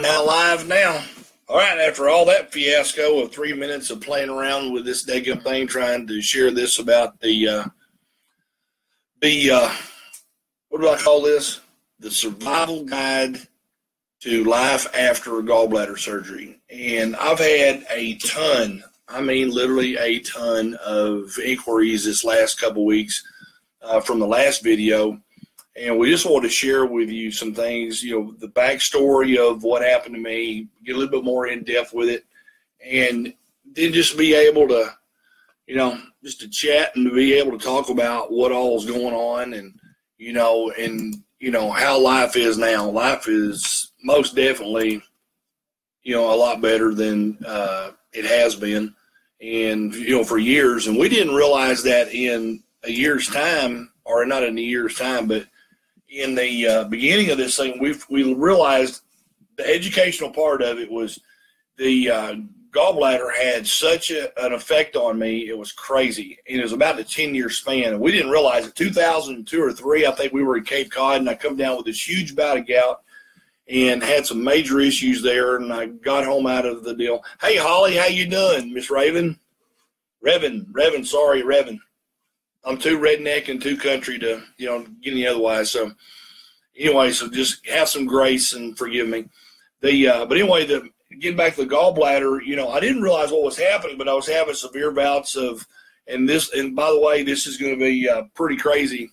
Now live now. All right, after all that fiasco of 3 minutes of playing around with this daggum thing, trying to share this about the what do I call this? The survival guide to life after gallbladder surgery. And I've had a ton, I mean literally a ton of inquiries this last couple weeks from the last video. And we just wanted to share with you some things, the backstory of what happened to me, get a little bit more in depth with it, and then just be able to, just to chat and to be able to talk about what all is going on and how life is now. Life is most definitely, a lot better than it has been. And, for years, and we didn't realize that in a year's time, or not in a year's time, but in the beginning of this thing, we realized the educational part of it was the gallbladder had such an effect on me. It was crazy. And it was about a 10-year span. And we didn't realize it. 2002 or 3, I think we were in Cape Cod, and I come down with this huge bout of gout and had some major issues there, and I got home out of the deal. Hey, Holly, how you doing, Miss Raven? Revan, sorry, Revan. I'm too redneck and too country to, get any otherwise. So anyway, so just have some grace and forgive me. But anyway, getting back to the gallbladder, I didn't realize what was happening, but I was having severe bouts of, and by the way, this is going to be pretty crazy.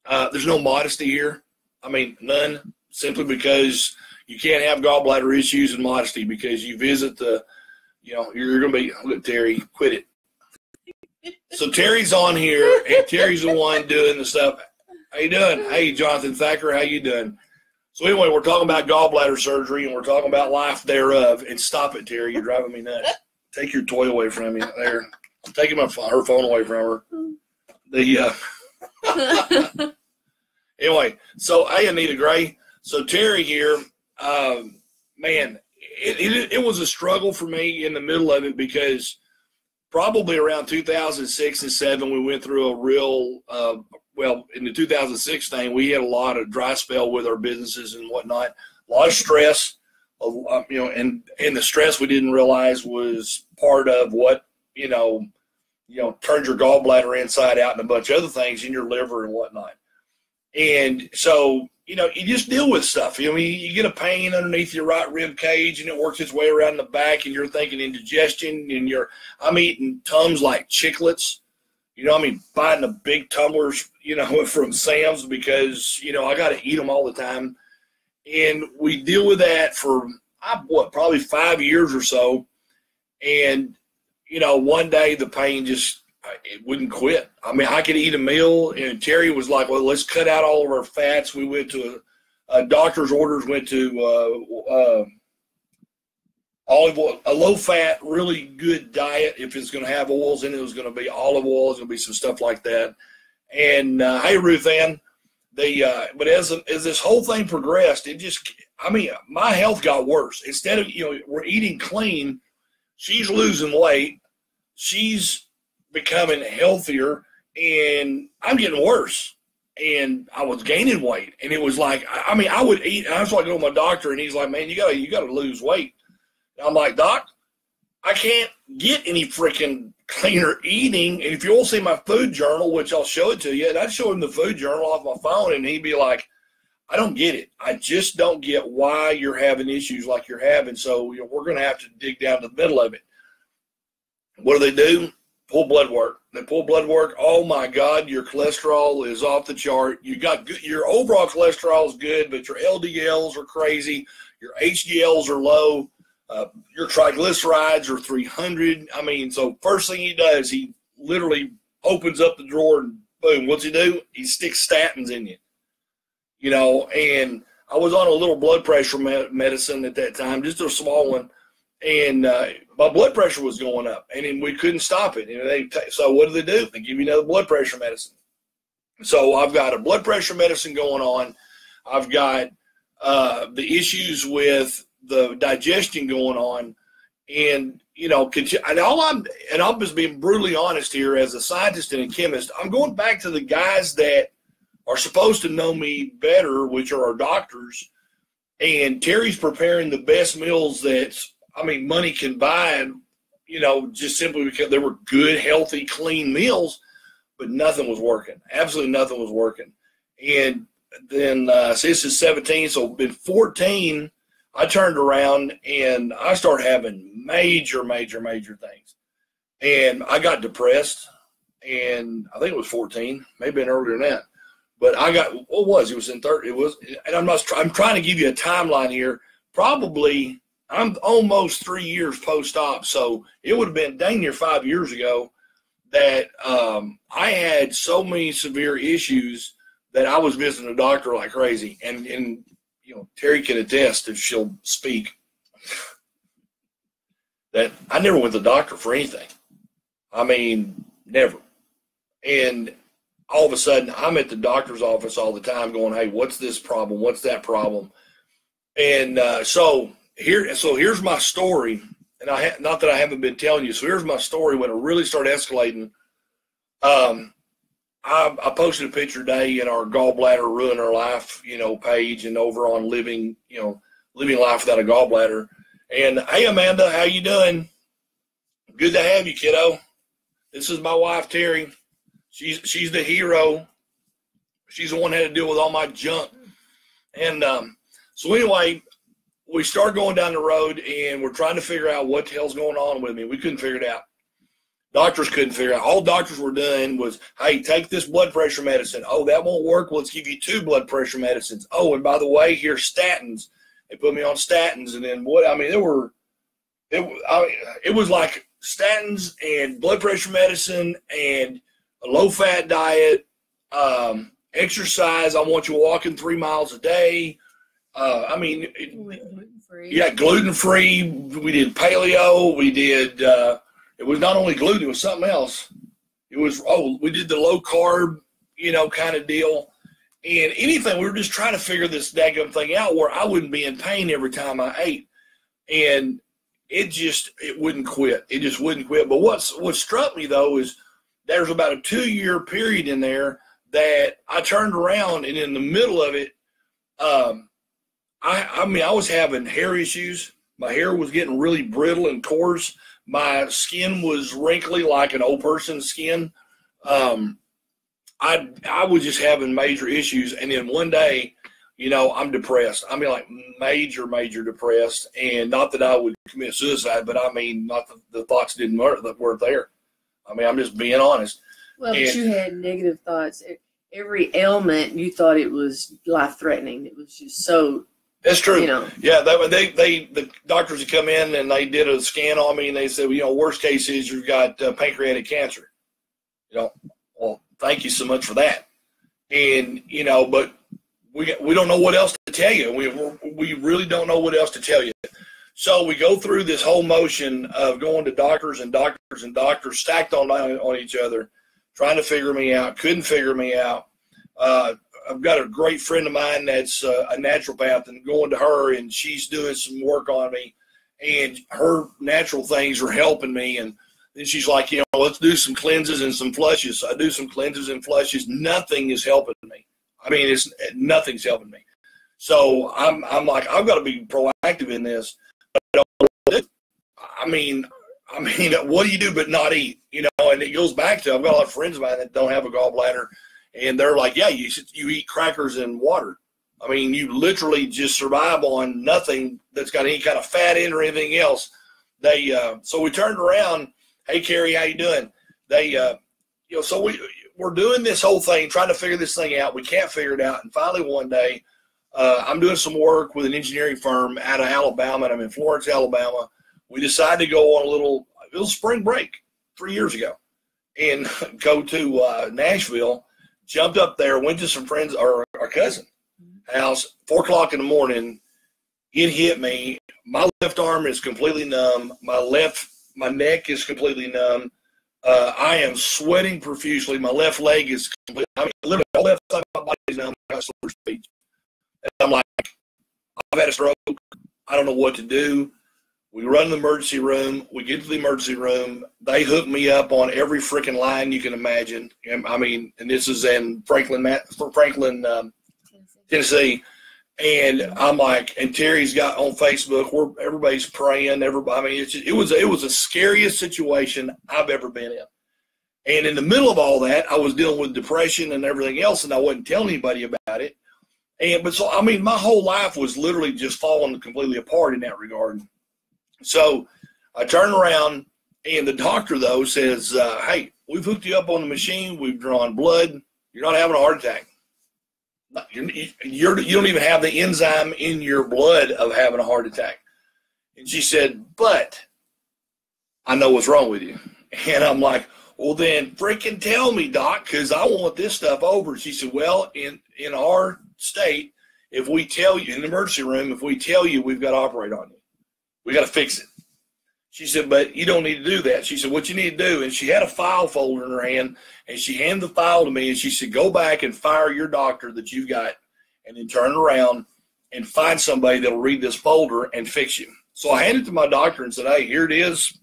There's no modesty here. I mean, none, simply because you can't have gallbladder issues and modesty because you visit you're going to be, look, Terry, quit it. So Terry's on here, and Terry's the one doing the stuff. How you doing? Hey, Jonathan Thacker, how you doing? So anyway, we're talking about gallbladder surgery, and we're talking about life thereof. And stop it, Terry. You're driving me nuts. Take your toy away from me. There. I'm taking her phone away from her. Anyway, so hey, Anita Gray. So Terry here, man, it was a struggle for me in the middle of it because probably around 2006 and 7, we went through a real, in the 2006 thing, we had a lot of dry spell with our businesses and whatnot, a lot of stress, and the stress we didn't realize was part of what, turned your gallbladder inside out and a bunch of other things in your liver and whatnot. And so, you just deal with stuff. You get a pain underneath your right rib cage and it works its way around the back and you're thinking indigestion and I'm eating Tums like chiclets, buying the big tumblers, from Sam's because, I got to eat them all the time. And we deal with that for, probably 5 years or so. And, one day the pain it wouldn't quit. I could eat a meal, and Terry was like, well, let's cut out all of our fats. We went to a doctor's orders, went to olive oil, a low-fat, really good diet. If it's going to have oils in it, it was going to be olive oil. It's going to be some stuff like that. And, hey, Ruth Ann, but as this whole thing progressed, my health got worse. Instead of, we're eating clean, she's losing weight. She's becoming healthier, and I'm getting worse. And I was gaining weight, and it was like, I would eat, and I was like going to my doctor, and he's like, man, you got to lose weight. And I'm like, Doc, I can't get any freaking cleaner eating. And if you will see my food journal, which I'll show it to you, and I'd show him the food journal off my phone, and he'd be like, I don't get it. I just don't get why you're having issues like you're having. So we're going to have to dig down to the middle of it. What do? Pull blood work. They pull blood work. Oh my God, your cholesterol is off the chart. You got good, your overall cholesterol is good, but your LDLs are crazy. Your HDLs are low. Your triglycerides are 300. So first thing he does, he literally opens up the drawer and boom, what's he do? He sticks statins in you. And I was on a little blood pressure medicine at that time, just a small one. And my blood pressure was going up, and then we couldn't stop it. So what do? They give you another blood pressure medicine. So I've got a blood pressure medicine going on. I've got the issues with the digestion going on, and I'm just being brutally honest here as a scientist and a chemist. I'm going back to the guys that are supposed to know me better, which are our doctors. And Terry's preparing the best meals that, I mean, money can buy, you know, just simply because they were good, healthy, clean meals, but nothing was working. Absolutely nothing was working. And then since it's 17, so been 14, I turned around and I started having major things. And I got depressed, and I think it was 14, maybe earlier than that. But I got, what was it? It was in 30. It was, and I'm trying to give you a timeline here. Probably, I'm almost 3 years post-op, so it would have been dang near 5 years ago that I had so many severe issues that I was visiting a doctor like crazy. And you know, Terry can attest if she'll speak that I never went to the doctor for anything. I mean, never. And all of a sudden, I'm at the doctor's office all the time going, hey, what's this problem? What's that problem? And so here's my story. And not that I haven't been telling you. So here's my story when it really started escalating. I posted a picture today in our gallbladder ruin our life, you know, page, and over on living life without a gallbladder. And hey, Amanda, how you doing? Good to have you, kiddo. This is my wife, Terry. She's the hero. She's the one that had to deal with all my junk. And so anyway, we started going down the road, and we're trying to figure out what the hell's going on with me. We couldn't figure it out. Doctors couldn't figure it out. All doctors were doing was, hey, take this blood pressure medicine. Oh, that won't work. Well, let's give you 2 blood pressure medicines. Oh, and by the way, here's statins. They put me on statins. And then what? I mean, it was like statins and blood pressure medicine and a low-fat diet, exercise. I want you walking 3 miles a day. I mean, gluten-free. Yeah, gluten-free. We did paleo. We did, it was not only gluten, it was something else. It was, we did the low-carb, you know, kind of deal. And anything, we were just trying to figure this daggum thing out where I wouldn't be in pain every time I ate. And it wouldn't quit. It just wouldn't quit. But what struck me, though, is there's about a 2-year period in there that I turned around, and in the middle of it, I mean, I was having hair issues. My hair was getting really brittle and coarse. My skin was wrinkly like an old person's skin. I was just having major issues. And then one day, you know, I'm depressed. I mean, like major depressed. And not that I would commit suicide, but I mean, not the thoughts weren't there. I mean, I'm just being honest. Well, but you had negative thoughts. Every ailment, you thought it was life-threatening. It was just so. That's true. You know. Yeah, the doctors had come in and they did a scan on me, and they said, well, you know, worst case is you've got pancreatic cancer. You know, well, thank you so much for that. And, you know, but we don't know what else to tell you. We really don't know what else to tell you. So we go through this whole motion of going to doctors and doctors and doctors stacked on each other, trying to figure me out, couldn't figure me out. I've got a great friend of mine that's a naturopath, and going to her, and she's doing some work on me, and her natural things are helping me. And then she's like, you know, let's do some cleanses and some flushes. So I do some cleanses and flushes. Nothing is helping me. I mean, nothing's helping me. So I'm like, I've got to be proactive in this. I mean, what do you do but not eat? You know, and it goes back to, I've got a lot of friends of mine that don't have a gallbladder, and they're like, yeah, you eat crackers and water. I mean, you literally just survive on nothing that's got any kind of fat in or anything else. So we turned around, hey, Carrie, how you doing? So we're doing this whole thing, trying to figure this thing out. We can't figure it out. And finally one day, I'm doing some work with an engineering firm out of Alabama, and I'm in Florence, Alabama. We decided to go on a little spring break 3 years ago and go to Nashville. Jumped up there, went to some friends, our cousin house, 4 o'clock in the morning. It hit me. My left arm is completely numb. My neck is completely numb. I am sweating profusely. My left leg is completely, I mean, literally all left side of my body is numb. I got slurred speech. And I'm like, I've had a stroke. I don't know what to do. We run to the emergency room. We get to the emergency room. They hook me up on every freaking line you can imagine. I mean, and this is in Franklin, Tennessee. And I'm like, and Terry's got on Facebook where everybody's praying. Everybody, I mean, it was the scariest situation I've ever been in. And in the middle of all that, I was dealing with depression and everything else, and I wasn't telling anybody about it. But so, I mean, my whole life was literally just falling completely apart in that regard. So I turn around, and the doctor, though, says, hey, we've hooked you up on the machine. We've drawn blood. You're not having a heart attack. You don't even have the enzyme in your blood of having a heart attack. And she said, but I know what's wrong with you. And I'm like, well, then freaking tell me, doc, because I want this stuff over. She said, well, in our state, if we tell you, in the emergency room, if we tell you, we've got to operate on you. We got to fix it. She said, but you don't need to do that. She said, what you need to do, and she had a file folder in her hand, and she handed the file to me, and she said, go back and fire your doctor that you've got, and then turn around and find somebody that'll read this folder and fix you. So I handed it to my doctor and said, hey, here it is,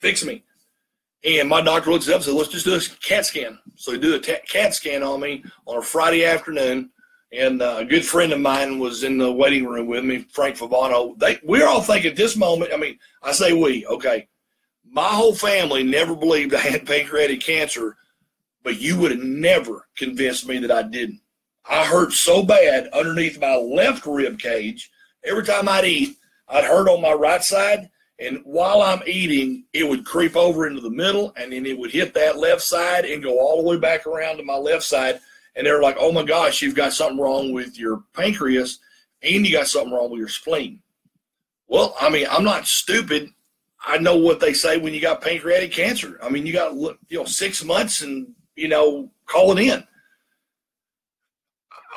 fix me. And my doctor looks it up and said, let's just do a CAT scan. So he did a CAT scan on me on a Friday afternoon. And a good friend of mine was in the waiting room with me, Frank Favano. We're all thinking at this moment, I mean, I say we, okay, my whole family never believed I had pancreatic cancer, but you would have never convinced me that I didn't. I hurt so bad underneath my left rib cage. Every time I'd eat, I'd hurt on my right side. And while I'm eating, it would creep over into the middle, and then it would hit that left side and go all the way back around to my left side. And they're like, oh, my gosh, you've got something wrong with your pancreas and you got something wrong with your spleen. Well, I mean, I'm not stupid. I know what they say when you got pancreatic cancer. I mean, you got 6 months and, call it in.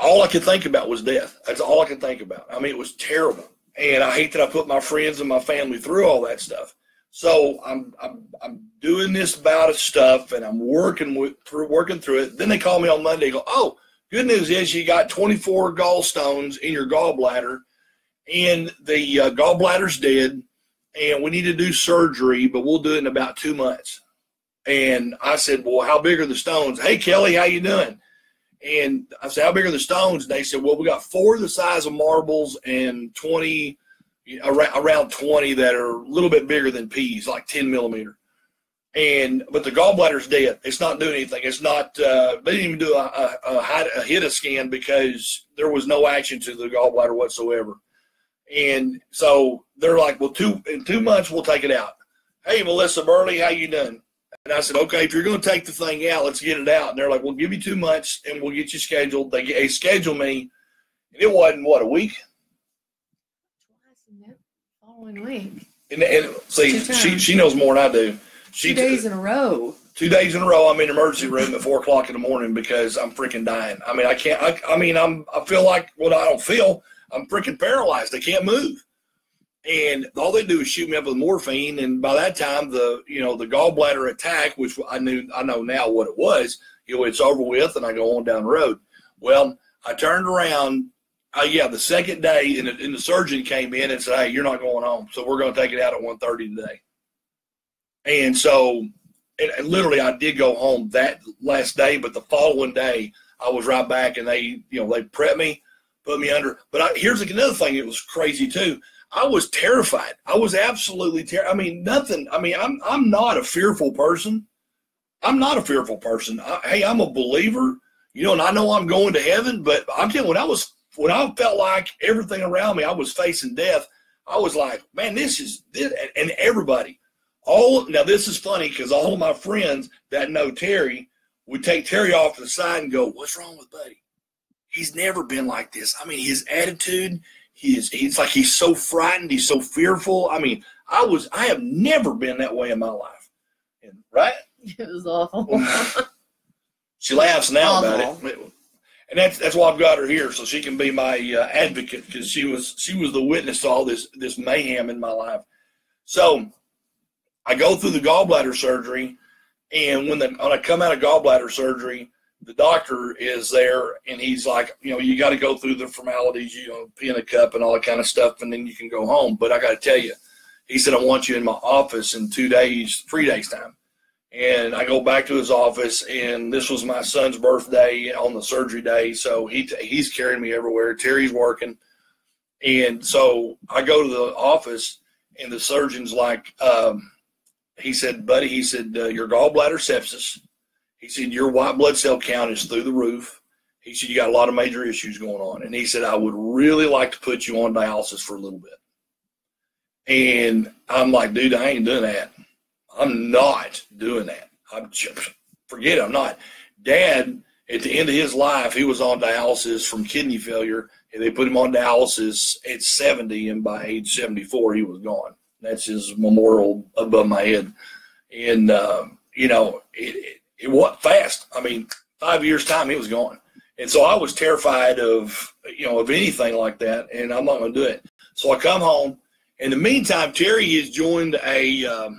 All I could think about was death. That's all I could think about. I mean, it was terrible. And I hate that I put my friends and my family through all that stuff. So I'm doing this bout of stuff, and I'm working through it. Then they call me on Monday and go, oh, good news is you got 24 gallstones in your gallbladder, and the gallbladder's dead, and we need to do surgery, but we'll do it in about 2 months. And I said, well, how big are the stones? Hey, Kelly, how you doing? And I said, how big are the stones? And they said, well, we got 4 the size of marbles and 20 around 20 that are a little bit bigger than peas, like 10 millimeter. But the gallbladder's dead. It's not doing anything. It's not, they didn't even do a HITA scan because there was no action to the gallbladder whatsoever. And so they're like, well, in 2 months, we'll take it out. Hey, Melissa Burley, how you doing? And I said, okay, if you're going to take the thing out, let's get it out. And they're like, we'll give you 2 months and we'll get you scheduled. They scheduled me, and it wasn't, a week? Following week. And see, she knows more than I do. 2 days in a row. 2 days in a row, I'm in the emergency room at 4 o'clock in the morning because I'm freaking dying. I mean, I can't. I feel like, well, I don't feel. I'm freaking paralyzed. I can't move. And all they do is shoot me up with morphine. And by that time, the gallbladder attack, which I know now what it was. It's over with, and I go on down the road. Well, I turned around. The second day, and the surgeon came in and said, hey, you're not going home, so we're going to take it out at 1:30 today. And so, and literally, I did go home that last day, but the following day, I was right back, and they prepped me, put me under. But here's another thing that was crazy, too. I was terrified. I was absolutely terrified. I mean, nothing. I mean, I'm not a fearful person. I'm not a fearful person. I'm a believer, and I know I'm going to heaven, but I'm telling you, when I felt like everything around me, I was facing death, I was like, man, this is this. And everybody, now this is funny because all of my friends that know Terry would take Terry off to the side and go, what's wrong with Buddy? He's never been like this. I mean, his attitude, he's like, he's so frightened. He's so fearful. I mean, I have never been that way in my life. Right? It was awful. She laughs now about it. And that's why I've got her here, so she can be my advocate, because she was the witness to all this mayhem in my life. So I go through the gallbladder surgery, and when I come out of gallbladder surgery, the doctor is there, and he's like, you got to go through the formalities, pee in a cup and all that kind of stuff, and then you can go home. But I got to tell you, he said, I want you in my office in 3 days time. And I go back to his office, and this was my son's birthday on the surgery day. So he's carrying me everywhere. Terry's working. And so I go to the office, and the surgeon's like, he said, buddy, he said, your gallbladder sepsis. He said, your white blood cell count is through the roof. He said, you got a lot of major issues going on. And he said, I would really like to put you on dialysis for a little bit. And I'm like, dude, I ain't doing that. I'm not doing that. Forget it, I'm not. Dad, at the end of his life, he was on dialysis from kidney failure, and they put him on dialysis at 70, and by age 74, he was gone. That's his memorial above my head. And, it wasn't fast. I mean, 5 years' time, he was gone. And so I was terrified of anything like that, and I'm not going to do it. So I come home. In the meantime, Terry has joined a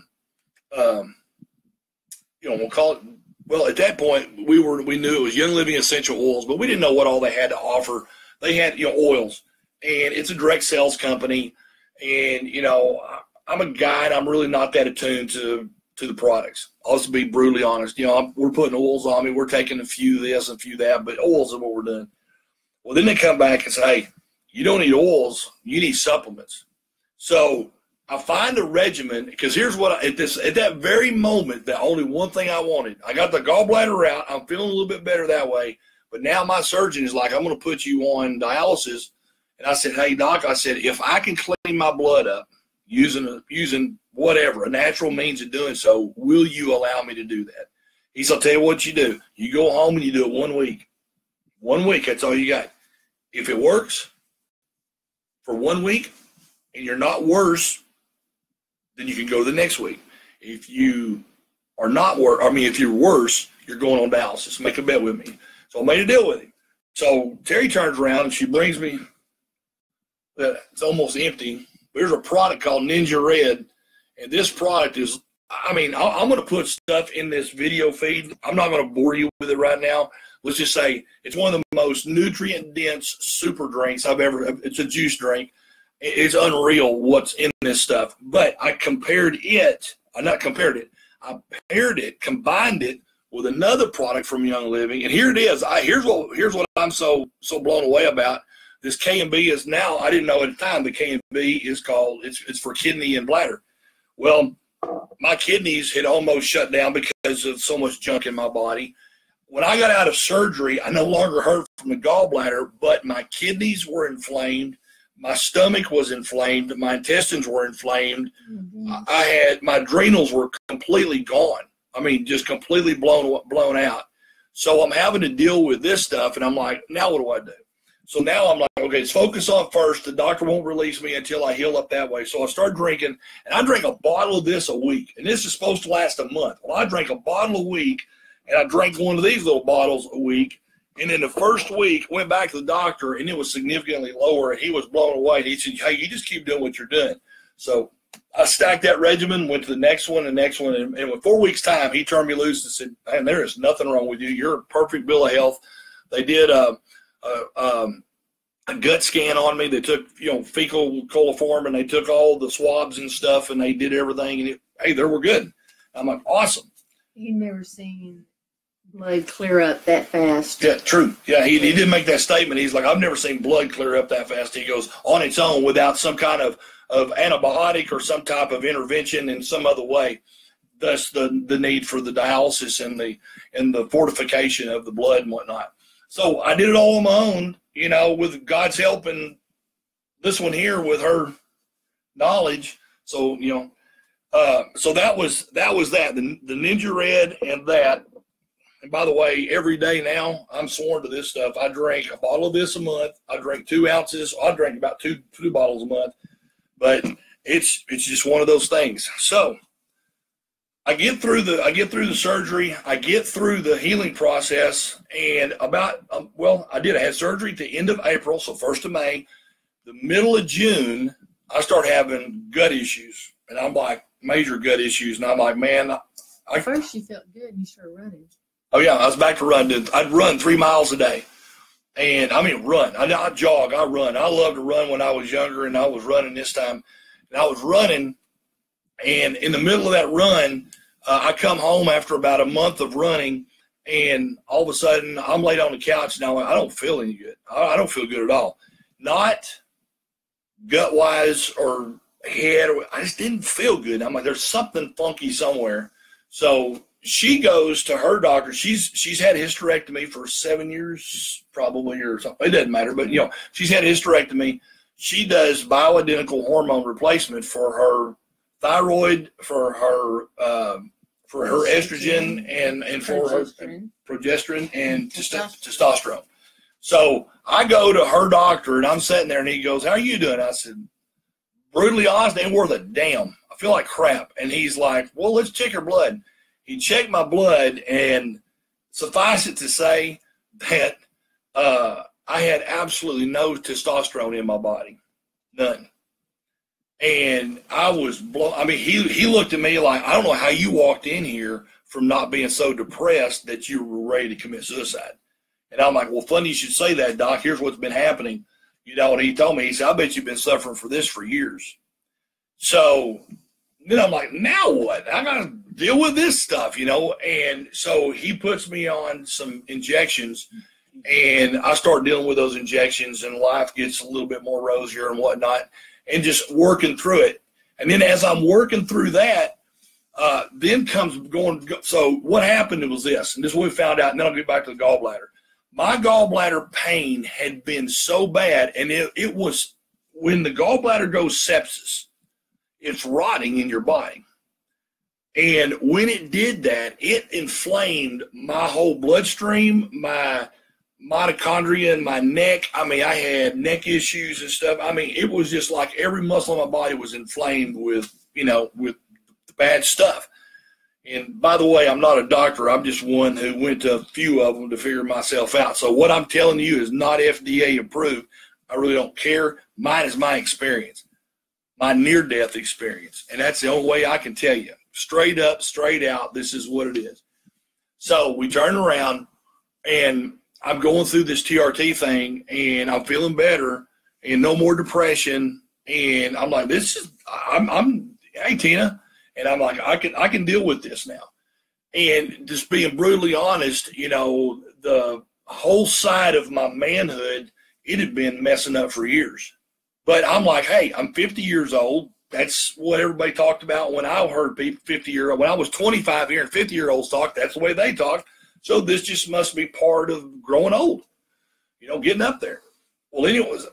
we'll call it, well, at that point, we knew it was Young Living Essential Oils, but we didn't know what all they had to offer. They had, oils, and it's a direct sales company. And, I'm a guy, and I'm really not that attuned to the products. I'll just be brutally honest. We're putting oils on me. We're taking a few this and a few that, but oils is what we're doing. Well, then they come back and say, hey, you don't need oils. You need supplements. So I find a regimen, because here's what at that very moment, the only one thing I wanted. I got the gallbladder out. I'm feeling a little bit better that way. But now my surgeon is like, I'm going to put you on dialysis. And I said, hey, doc, I said, if I can clean my blood up using whatever, a natural means of doing so, will you allow me to do that? He said, I'll tell you what you do. You go home and you do it 1 week. 1 week, that's all you got. If it works for 1 week and you're not worse, then you can go the next week. If you are not if you're worse, you're going on dialysis. Make a bet with me. So I made a deal with him. So Terry turns around and she brings me it's almost empty. There's a product called Ninja Red, and this product is, I'm going to put stuff in this video feed. I'm not going to bore you with it right now. Let's just say it's one of the most nutrient-dense super drinks I've ever. It's a juice drink. It's unreal what's in this stuff. But I combined it with another product from Young Living, and here it is. Here's what I'm so blown away about. This K&B is now, I didn't know at the time, the K&B is called, it's for kidney and bladder. Well, my kidneys had almost shut down because of so much junk in my body. When I got out of surgery, I no longer hurt from the gallbladder, but my kidneys were inflamed. My stomach was inflamed. My intestines were inflamed. Mm-hmm. My adrenals were completely gone. Just completely blown out. So I'm having to deal with this stuff, and I'm like, now what do I do? So now I'm like, okay, let's focus on first. The doctor won't release me until I heal up that way. So I start drinking, and I drink a bottle of this a week, and this is supposed to last a month. Well, I drank a bottle a week, and I drank one of these little bottles a week. And then the first week, went back to the doctor, and it was significantly lower, and he was blown away. He said, hey, you just keep doing what you're doing. So I stacked that regimen, went to the next one, and in 4 weeks' time, he turned me loose and said, man, there is nothing wrong with you. You're a perfect bill of health. They did a gut scan on me. They took, fecal coliform, and they took all the swabs and stuff, and they did everything, and they were good. I'm like, awesome. You've never seen blood clear up that fast. Yeah, true. Yeah, he did make that statement. He's like, I've never seen blood clear up that fast. He goes, on its own, without some kind of antibiotic or some type of intervention in some other way. Thus the need for the dialysis and the fortification of the blood and whatnot. So I did it all on my own, with God's help, and this one here with her knowledge. So, so that was that. The Ninja Red and that. And by the way, every day now, I'm sworn to this stuff. I drink a bottle of this a month. I drink 2 ounces. I drink about two bottles a month. But it's just one of those things. So I get through the surgery. I get through the healing process. And about, I had surgery at the end of April, so 1st of May. The middle of June, I start having gut issues. And I'm like, major gut issues. And I'm like, man. At first you felt good and you started running. Oh, yeah, I was back to running. I'd run 3 miles a day. And, run. I jog. I run. I loved to run when I was younger, and I was running this time. And I was running, and in the middle of that run, I come home after about a month of running, and all of a sudden I'm laid on the couch now. I don't feel any good. I don't feel good at all. Not gut wise or head. I just didn't feel good. I'm like, there's something funky somewhere. So she goes to her doctor. She's had a hysterectomy for 7 years, probably, or something. It doesn't matter, but she's had a hysterectomy. She does bioidentical hormone replacement for her thyroid, for her estrogen, and for her progesterone and testosterone. So I go to her doctor, and I'm sitting there, and he goes, "How are you doing?" I said, "Brutally honest, ain't worth a damn. I feel like crap." And he's like, "Well, let's check your blood." He checked my blood, and suffice it to say that I had absolutely no testosterone in my body, none. And I was blown. I mean, he looked at me like, "I don't know how you walked in here from not being so depressed that you were ready to commit suicide." And I'm like, "Well, funny you should say that, Doc. Here's what's been happening." And he told me, he said, "I bet you've been suffering for this for years." So then I'm like, now what? I got to deal with this stuff, And so he puts me on some injections, and I start dealing with those injections, and life gets a little bit more rosier and whatnot, and just working through it. And then as I'm working through that, then comes going. So what happened was this, and this is what we found out, and then I'll get back to the gallbladder. My gallbladder pain had been so bad, and it was when the gallbladder goes sepsis, it's rotting in your body. And when it did that, it inflamed my whole bloodstream, my mitochondria in my neck. I mean, I had neck issues and stuff. I mean, it was just like every muscle in my body was inflamed with bad stuff. And by the way, I'm not a doctor. I'm just one who went to a few of them to figure myself out. So what I'm telling you is not FDA approved. I really don't care. Mine is my experience, my near-death experience. And that's the only way I can tell you. Straight up, straight out, this is what it is. So we turn around, and I'm going through this TRT thing, and I'm feeling better, and no more depression. And I'm like, hey, Tina. And I'm like, I can deal with this now. And just being brutally honest, the whole side of my manhood, it had been messing up for years. But I'm like, hey, I'm 50 years old. That's what everybody talked about when I heard people 50-year-old. When I was 25 here and 50-year-olds talk, that's the way they talk. So this just must be part of growing old, getting up there. Well, anyways,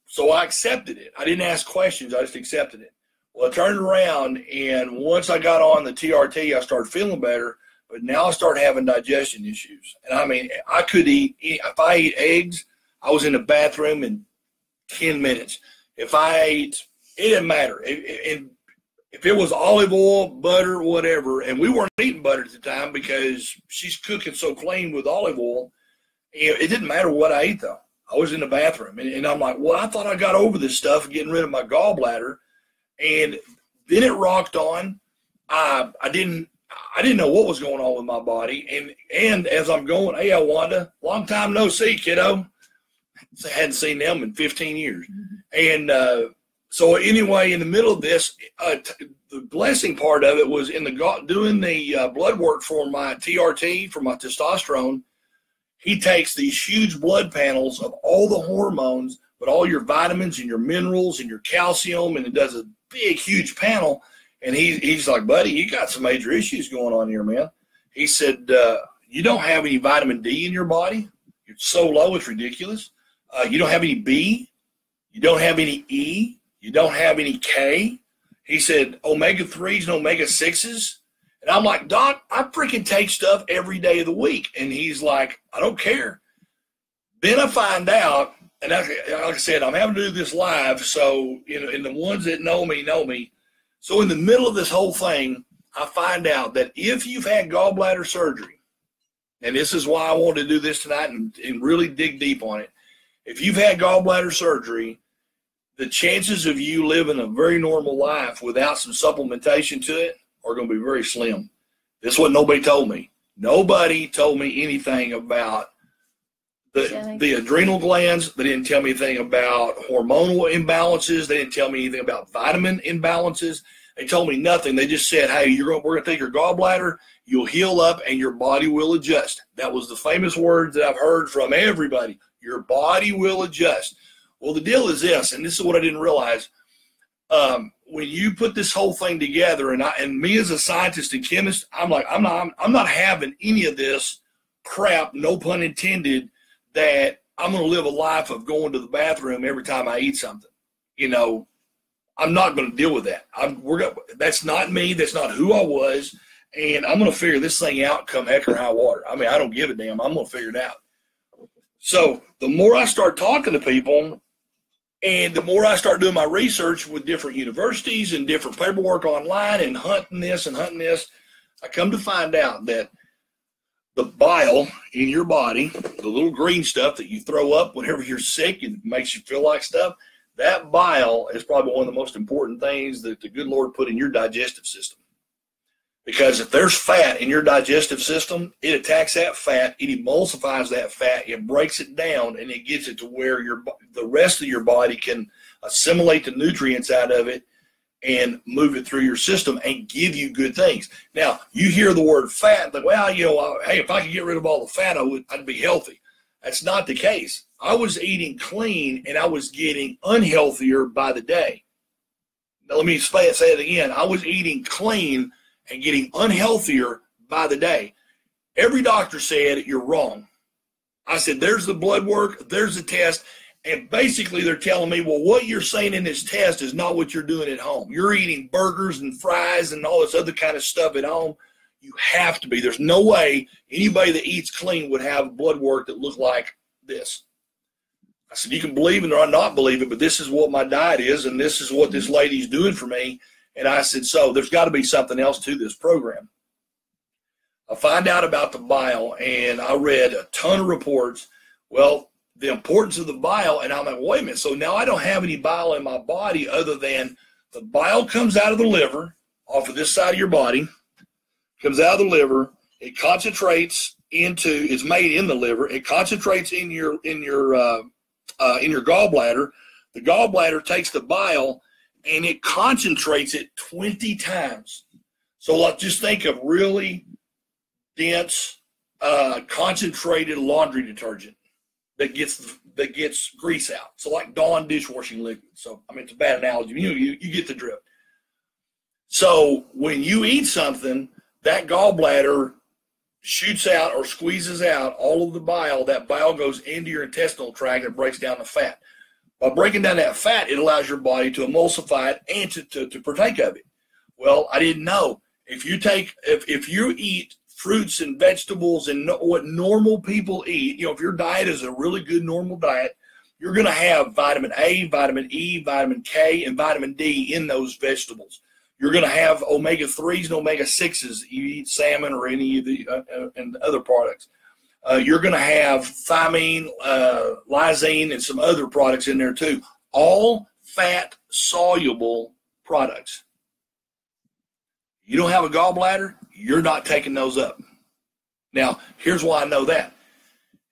so I accepted it. I didn't ask questions. I just accepted it. Well, I turned around, and once I got on the TRT, I started feeling better, but now I started having digestion issues. And I mean, I could if I ate eggs, I was in the bathroom in 10 minutes. If I ate, it didn't matter. If it was olive oil, butter, whatever, and we weren't eating butter at the time because she's cooking so clean with olive oil, it didn't matter what I ate, though. I was in the bathroom, and I'm like, well, I thought I got over this stuff, getting rid of my gallbladder. And then it rocked on. I didn't know what was going on with my body. And as I'm going, hey, Wanda, long time no see, kiddo. I hadn't seen them in 15 years. And so anyway, in the middle of this, the blessing part of it was doing the blood work for my TRT, for my testosterone. He takes these huge blood panels of all the hormones, but all your vitamins and your minerals and your calcium, and it does a big, huge panel. And he's like, buddy, you got some major issues going on here, man. He said, you don't have any vitamin D in your body. It's so low, it's ridiculous. You don't have any B. You don't have any E. You don't have any K. He said, omega-3s and omega-6s. And I'm like, Doc, I freaking take stuff every day of the week. And he's like, I don't care. Then I find out, and like I said, I'm having to do this live, so and the ones that know me know me. So in the middle of this whole thing, I find out that if you've had gallbladder surgery, and this is why I wanted to do this tonight and really dig deep on it. If you've had gallbladder surgery, the chances of you living a very normal life without some supplementation to it are going to be very slim. This is what nobody told me. Nobody told me anything about the adrenal glands. They didn't tell me anything about hormonal imbalances. They didn't tell me anything about vitamin imbalances. They told me nothing. They just said, hey, we're going to take your gallbladder, you'll heal up, and your body will adjust. That was the famous words that I've heard from everybody. Your body will adjust. Well, the deal is this, and this is what I didn't realize. When you put this whole thing together, and me as a scientist and chemist, I'm like, I'm not having any of this crap, no pun intended, that I'm going to live a life of going to the bathroom every time I eat something. You know, I'm not going to deal with that. That's not me. That's not who I was. And I'm going to figure this thing out come heck or high water. I mean, I don't give a damn. I'm going to figure it out. So the more I start talking to people and the more I start doing my research with different universities and different paperwork online and hunting this, I come to find out that the bile in your body, the little green stuff that you throw up whenever you're sick and makes you feel like stuff, that bile is probably one of the most important things that the good Lord put in your digestive system. Because if there's fat in your digestive system, it attacks that fat, it emulsifies that fat, it breaks it down, and it gets it to where the rest of your body can assimilate the nutrients out of it and move it through your system and give you good things. Now, you hear the word fat, but well, you know, hey, if I could get rid of all the fat, I'd be healthy. That's not the case. I was eating clean, and I was getting unhealthier by the day. Now, let me say it again. I was eating clean and getting unhealthier by the day. Every doctor said, you're wrong. I said, there's the blood work, there's the test, and basically they're telling me, well, what you're saying in this test is not what you're doing at home. You're eating burgers and fries and all this other kind of stuff at home. You have to be. There's no way anybody that eats clean would have blood work that looked like this. I said, you can believe it or not believe it, but this is what my diet is, and this is what this lady's doing for me. And I said, so there's got to be something else to this program. I find out about the bile, and I read a ton of reports. Well, the importance of the bile, and I'm like, wait a minute. So now I don't have any bile in my body other than the bile comes out of the liver, off of this side of your body, comes out of the liver. It concentrates it's made in the liver. It concentrates in your gallbladder. The gallbladder takes the bile and it concentrates it 20 times. So let's just think of really dense, concentrated laundry detergent that gets grease out. So like Dawn dishwashing liquid. So, I mean, it's a bad analogy. You get the drift. So when you eat something, that gallbladder shoots out or squeezes out all of the bile. That bile goes into your intestinal tract and breaks down the fat. By breaking down that fat, it allows your body to emulsify it and to partake of it. Well, I didn't know. If you eat fruits and vegetables and what normal people eat, if your diet is a really good normal diet, you're going to have vitamin A, vitamin E, vitamin K, and vitamin D in those vegetables. You're going to have omega-3s and omega-6s. You eat salmon or any of the and other products. You're going to have thiamine, lysine, and some other products in there too. All fat-soluble products. You don't have a gallbladder, you're not taking those up. Now, here's why I know that.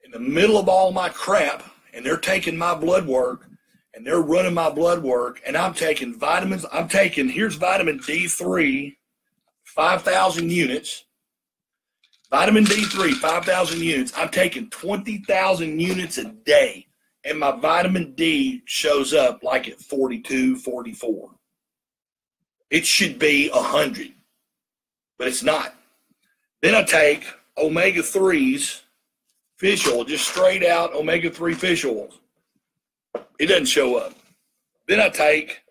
In the middle of all my crap, and they're taking my blood work, and they're running my blood work, and I'm taking vitamins. Here's vitamin D3, 5,000 units. Vitamin D3, 5,000 units. I'm taking 20,000 units a day, and my vitamin D shows up like at 42, 44. It should be 100, but it's not. Then I take omega-3s, fish oil, just straight out omega-3 fish oils. It doesn't show up. Then I take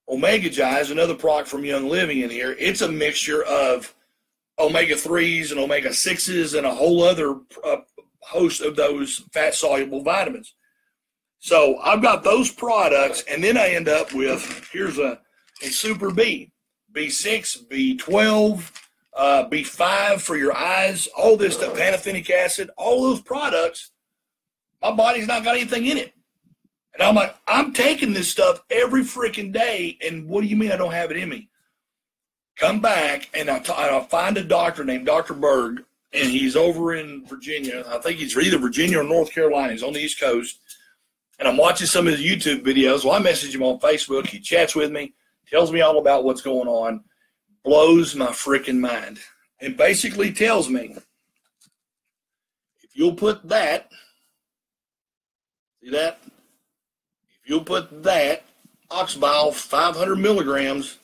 Omega Gize, another product from Young Living in here. It's a mixture of omega-3s and omega-6s and a whole other host of those fat-soluble vitamins. So I've got those products, and then I end up with, here's a Super B, B6, B12, B5 for your eyes, all this stuff, pantothenic acid, all those products. My body's not got anything in it. And I'm like, I'm taking this stuff every freaking day, and what do you mean I don't have it in me? Come back, and I'll find a doctor named Dr. Berg, and he's over in Virginia. I think he's either Virginia or North Carolina. He's on the East Coast. And I'm watching some of his YouTube videos. Well, I message him on Facebook. He chats with me. tells me all about what's going on, blows my freaking mind, and basically tells me, if you'll put that, see that? If you'll put that ox bile 500 milligrams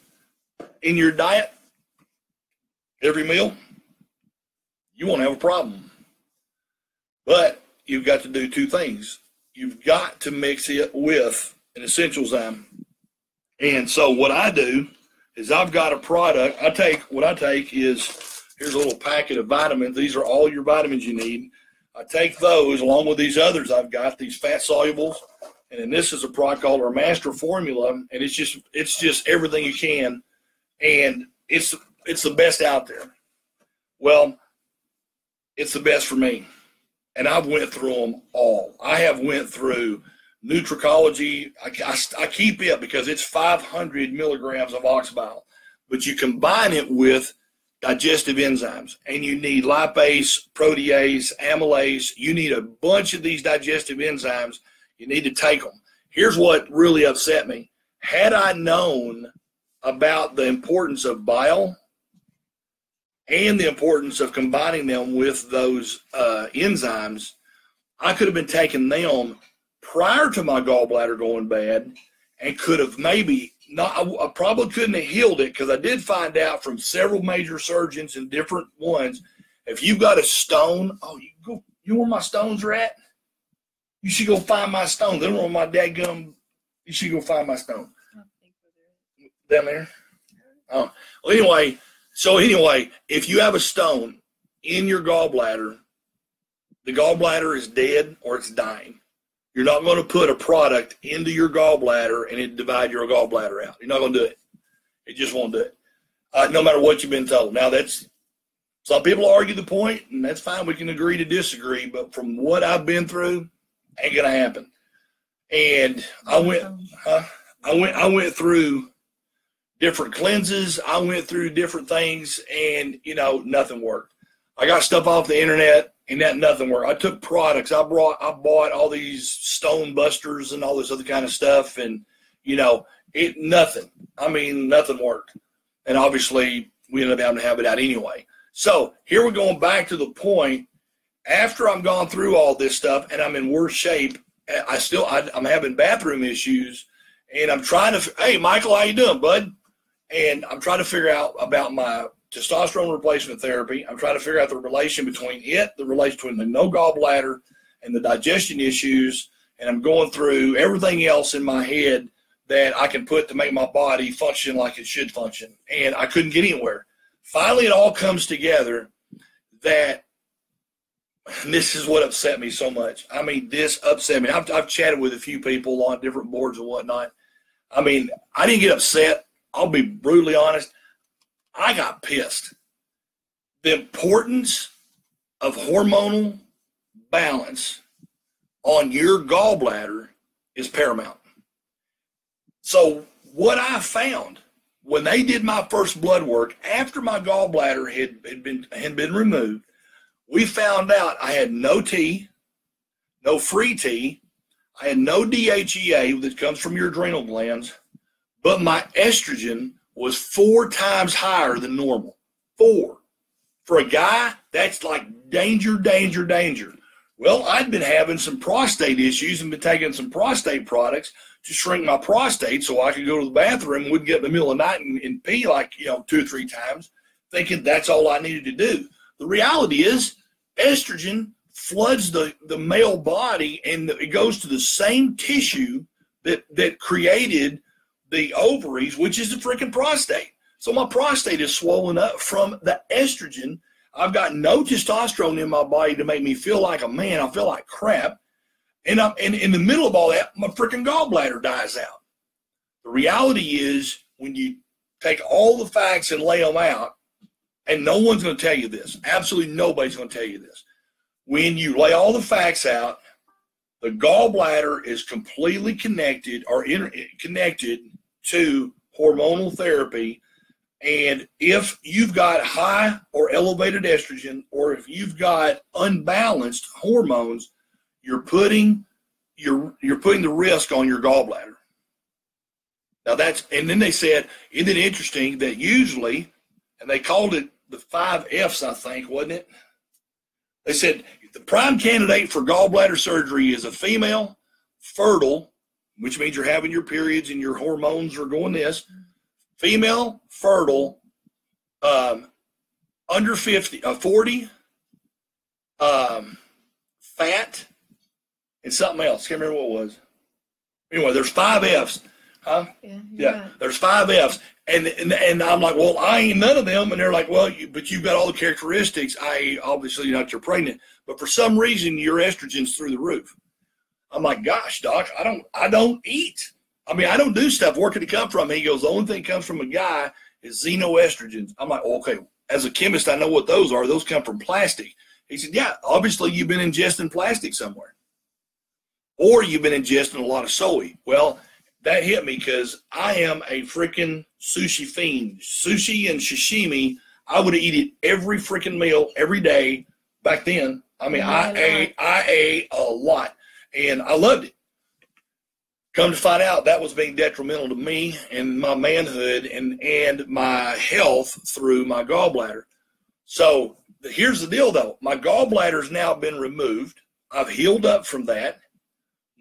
in your diet every meal, you won't have a problem. But you've got to do two things. You've got to mix it with an essential zyme. And so what I do is I've got a product. What I take is, here's a little packet of vitamins. These are all your vitamins you need. I take those along with these others I've got, these fat solubles. And then this is a product called our Master Formula. And it's just everything you can. And it's the best out there. Well, it's the best for me. And I've went through them all. I have went through Nutricology. I keep it because it's 500 milligrams of ox bile. But you combine it with digestive enzymes. And you need lipase, protease, amylase. You need a bunch of these digestive enzymes. You need to take them. Here's what really upset me. Had I known about the importance of bile and the importance of combining them with those enzymes, I could have been taking them prior to my gallbladder going bad and could have maybe not, I probably couldn't have healed it, because I did find out from several major surgeons and different ones, if you've got a stone, you know where my stones are at? You should go find my stone. They don't know my dadgum. You should go find my stone. Down there? Oh. Well, anyway, if you have a stone in your gallbladder, the gallbladder is dead or it's dying. You're not going to put a product into your gallbladder and it divide your gallbladder out. You're not going to do it. It just won't do it. No matter what you've been told. Now, some people argue the point, and that's fine. We can agree to disagree. But from what I've been through, ain't going to happen. And I went through different cleanses. I went through different things, and, nothing worked. I got stuff off the internet, and nothing worked. I took products. I bought all these stone busters and all this other kind of stuff, and, nothing. I mean, nothing worked. And obviously, we ended up having to have it out anyway. So here we're going back to the point. After I'm gone through all this stuff and I'm in worse shape, I'm having bathroom issues, and I'm trying to, hey, Michael, how you doing, bud? And I'm trying to figure out about my testosterone replacement therapy. I'm trying to figure out the relation between the no gallbladder and the digestion issues. And I'm going through everything else in my head that I can put to make my body function like it should function. And I couldn't get anywhere. Finally, it all comes together that, and this is what upset me so much. I mean, this upset me. I've chatted with a few people on different boards and whatnot. I mean, I didn't get upset. I'll be brutally honest. I got pissed. The importance of hormonal balance on your gallbladder is paramount. So what I found when they did my first blood work after my gallbladder had been removed, we found out I had no T, no free T, I had no DHEA that comes from your adrenal glands, but my estrogen was 4 times higher than normal. 4. For a guy, that's like danger, danger, danger. Well, I'd been having some prostate issues and been taking some prostate products to shrink my prostate so I could go to the bathroom and wouldn't get in the middle of the night and pee like, 2 or 3 times, thinking that's all I needed to do. The reality is estrogen floods the male body, and it goes to the same tissue that created the ovaries, which is the freaking prostate. So my prostate is swollen up from the estrogen. I've got no testosterone in my body to make me feel like a man. I feel like crap. And in the middle of all that, my freaking gallbladder dies out. The reality is, when you take all the facts and lay them out, and no one's going to tell you this. Absolutely nobody's going to tell you this. When you lay all the facts out, the gallbladder is completely connected or connected to hormonal therapy. And if you've got high or elevated estrogen, or if you've got unbalanced hormones, you're putting the risk on your gallbladder. Now and then they said, isn't it interesting that usually, and they called it the 5 F's, I think, wasn't it? They said the prime candidate for gallbladder surgery is a female, fertile, which means you're having your periods and your hormones are going this, female, fertile, under 40, fat, and something else. Can't remember what it was. Anyway, there's 5 F's. Huh? Yeah. Right. There's 5 F's. And I'm like, well, I ain't none of them. And they're like, well, but you've got all the characteristics. Obviously not you're pregnant, but for some reason your estrogen's through the roof. I'm like, gosh, doc, I don't eat. I mean, I don't do stuff. Where could it come from? He goes, the only thing that comes from a guy is xenoestrogens. I'm like, okay, as a chemist, I know what those are. Those come from plastic. He said, yeah, obviously you've been ingesting plastic somewhere. Or you've been ingesting a lot of soy. Well, that hit me because I am a freaking sushi fiend. Sushi and sashimi, I would eat it every freaking meal, every day back then. I mean, I ate a lot, and I loved it. Come to find out, that was being detrimental to me and my manhood and my health through my gallbladder. So here's the deal, though. My gallbladder's now been removed. I've healed up from that.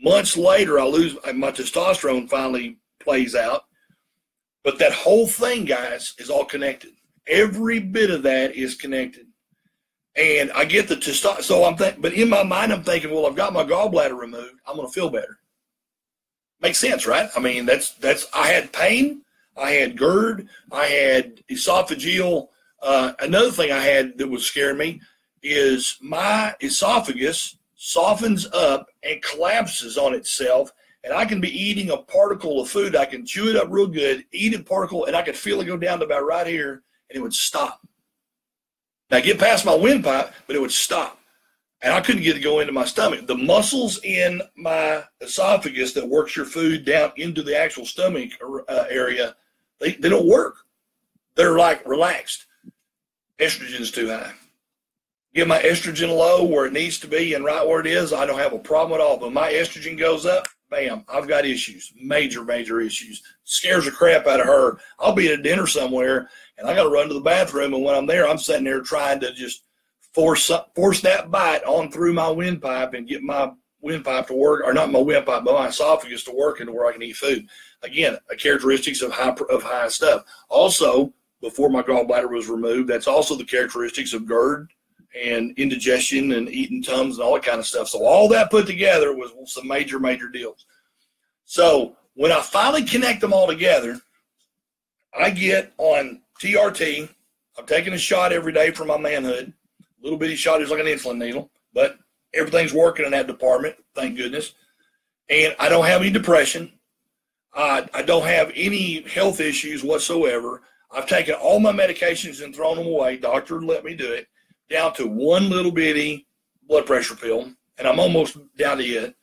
Months later, my testosterone finally plays out. But that whole thing, guys, is all connected. Every bit of that is connected. And I get the testosterone. So but in my mind, I'm thinking, well, I've got my gallbladder removed. I'm going to feel better. Makes sense, right? I mean, I had pain. I had GERD. I had esophageal. Another thing I had that was scaring me is my esophagus softens up and collapses on itself, and I can be eating a particle of food. I can chew it up real good, eat a particle, and I could feel it go down to about right here, and it would stop. Now, get past my windpipe, but it would stop, and I couldn't get it to go into my stomach. The muscles in my esophagus that works your food down into the actual stomach area, they don't work. They're like relaxed. Estrogen's too high. Get my estrogen low where it needs to be and right where it is, I don't have a problem at all. But my estrogen goes up, bam, I've got issues, major, major issues. Scares the crap out of her. I'll be at a dinner somewhere, and I got to run to the bathroom, and when I'm there, I'm sitting there trying to just force that bite on through my windpipe and get my windpipe to work, or not my windpipe, but my esophagus to work into where I can eat food. Again, characteristics of high stuff. Also, before my gallbladder was removed, that's also the characteristics of GERD and indigestion and eating Tums and all that kind of stuff. So all that put together was some major, major deals. So when I finally connect them all together, I get on TRT. I'm taking a shot every day for my manhood. A little bitty shot is like an insulin needle, but everything's working in that department, thank goodness. And I don't have any depression. I don't have any health issues whatsoever. I've taken all my medications and thrown them away. Doctor let me do it. Down to one little bitty blood pressure pill, and I'm almost down to it.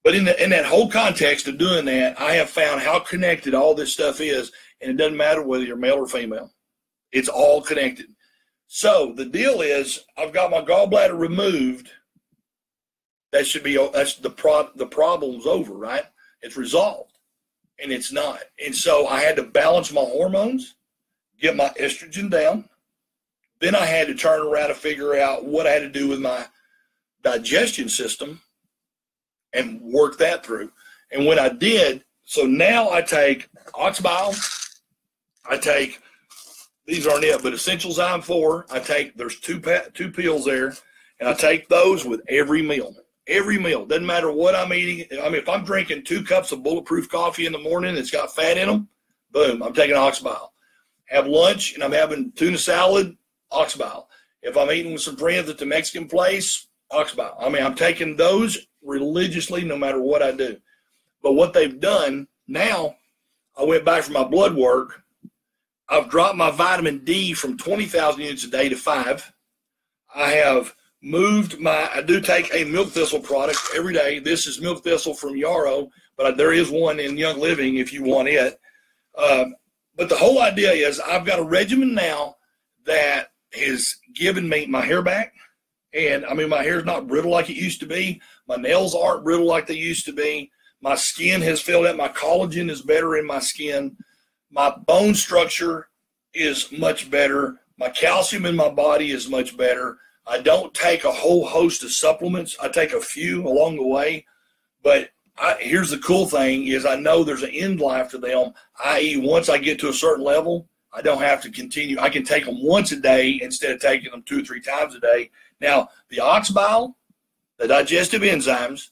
But in that whole context of doing that, I have found how connected all this stuff is, and it doesn't matter whether you're male or female. It's all connected. So the deal is, I've got my gallbladder removed. That's the problem's over, right? It's resolved, and it's not. And so I had to balance my hormones, get my estrogen down. Then I had to turn around and figure out what I had to do with my digestion system and work that through. And when I did, so now I take Oxbile, these aren't it, but Essential Zyme 4, there's two pills there, and I take those with every meal. Every meal, doesn't matter what I'm eating. I mean, if I'm drinking 2 cups of bulletproof coffee in the morning that's got fat in them, boom, I'm taking Oxbile. Have lunch, and I'm having tuna salad, Oxbile. If I'm eating with some friends at the Mexican place, Oxbile. I mean, I'm taking those religiously no matter what I do. But what they've done now, I went back for my blood work. I've dropped my vitamin D from 20,000 units a day to 5. I have moved I do take a milk thistle product every day. This is milk thistle from Yarrow, but there is one in Young Living if you want it. But the whole idea is I've got a regimen now that has given me my hair back. And I mean, my hair's not brittle like it used to be. My nails aren't brittle like they used to be. My skin has filled out. My collagen is better in my skin. My bone structure is much better. My calcium in my body is much better. I don't take a whole host of supplements. I take a few along the way. But here's the cool thing is I know there's an end life to them, i.e. once I get to a certain level, I don't have to continue. I can take them once a day instead of taking them 2 or 3 times a day. Now, the ox bile, the digestive enzymes